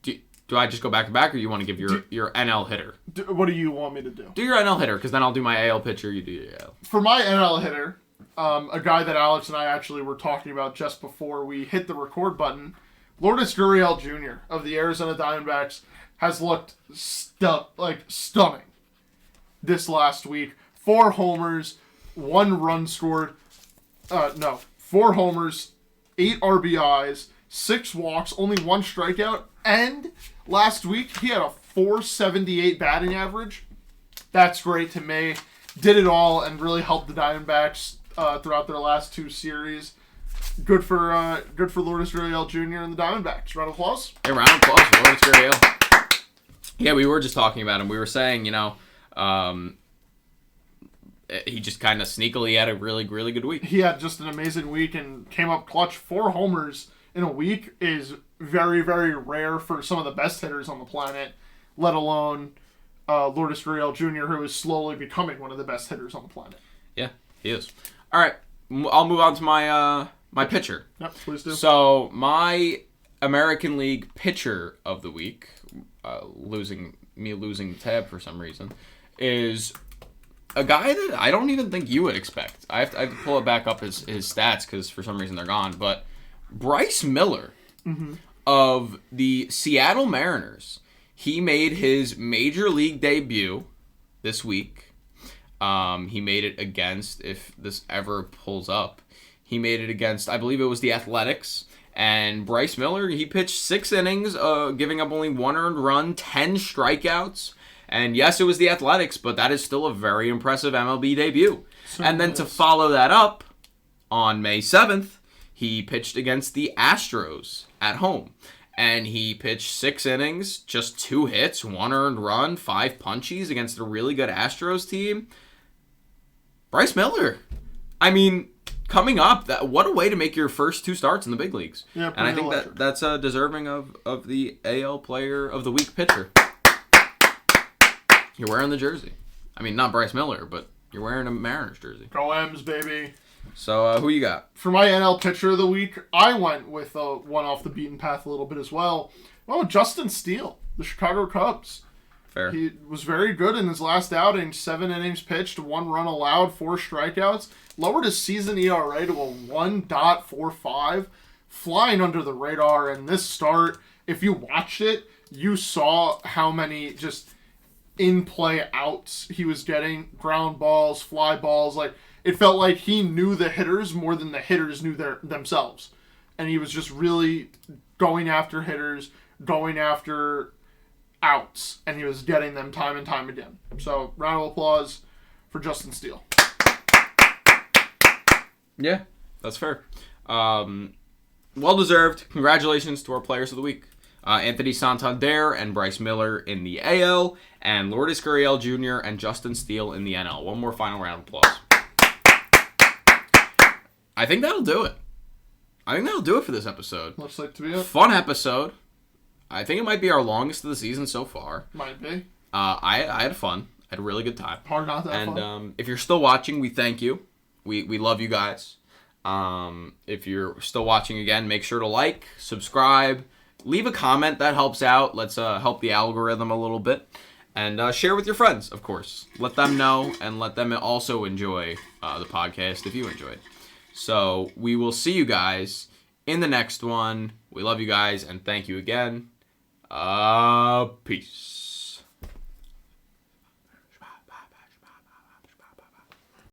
Do I just go back to back, or you want to give your NL hitter? What do you want me to do? Do your NL hitter, because then I'll do my AL pitcher. You do your AL. For my NL hitter. A guy that Alex and I actually were talking about just before we hit the record button, Lourdes Gurriel Jr. of the Arizona Diamondbacks has looked stunning this last week. 4 homers, 1 run scored. 4 homers, 8 RBIs, 6 walks, only 1 strikeout, and last week he had a .478 batting average. That's great to me. Did it all and really helped the Diamondbacks throughout their last 2 series. Good for Lourdes Gurriel Jr. and the Diamondbacks. Round of applause. Hey, round of applause for Lourdes Gurriel. Yeah, we were just talking about him. We were saying, he just kind of sneakily had a really, really good week. He had just an amazing week and came up clutch. 4 homers in a week is very, very rare for some of the best hitters on the planet, let alone Lourdes Gurriel Jr., who is slowly becoming one of the best hitters on the planet. Yeah, he is. All right, I'll move on to my pitcher. Yep, please do. So my American League pitcher of the week, losing tab for some reason, is a guy that I don't even think you would expect. I have to pull it back up his stats because for some reason they're gone. But Bryce Miller of the Seattle Mariners, he made his major league debut this week. He made it against, if this ever pulls up, he made it against, I believe it was the Athletics. And Bryce Miller, he pitched 6 innings, giving up only 1 earned run, 10 strikeouts. And yes, it was the Athletics, but that is still a very impressive MLB debut. And then to follow that up, on May 7th, he pitched against the Astros at home. And he pitched 6 innings, just 2 hits, 1 earned run, 5 punchies against a really good Astros team. Bryce Miller. I mean, coming up, what a way to make your first 2 starts in the big leagues. Yeah, and I think that's deserving of the AL Player of the Week pitcher. You're wearing the jersey. I mean, not Bryce Miller, but you're wearing a Mariners jersey. Go M's, baby. So, who you got? For my NL pitcher of the week, I went with one off the beaten path a little bit as well. Oh, Justin Steele, the Chicago Cubs. Fair. He was very good in his last outing. 7 innings pitched, 1 run allowed, 4 strikeouts. Lowered his season ERA to a 1.45. Flying under the radar. And this start, if you watched it, you saw how many just in-play outs he was getting, ground balls, fly balls. Like, it felt like he knew the hitters more than the hitters knew themselves. And he was just really going after hitters, going after outs, and he was getting them time and time again. So, round of applause for Justin Steele. Yeah, that's fair. Well-deserved. Congratulations to our players of the week. Anthony Santander and Bryce Miller in the AL, and Lourdes Gurriel Jr. and Justin Steele in the NL. One more final round of applause. I think that'll do it. For this episode. Looks like to be it. Fun episode. I think it might be our longest of the season so far. Might be. I had fun. I had a really good time. Hard not that fun. And if you're still watching, we thank you. We love you guys. If you're still watching again, make sure to like, subscribe, leave a comment. That helps out. Let's help the algorithm a little bit. And share with your friends, of course. Let them know and let them also enjoy the podcast if you enjoy it. So we will see you guys in the next one. We love you guys and thank you again. Peace.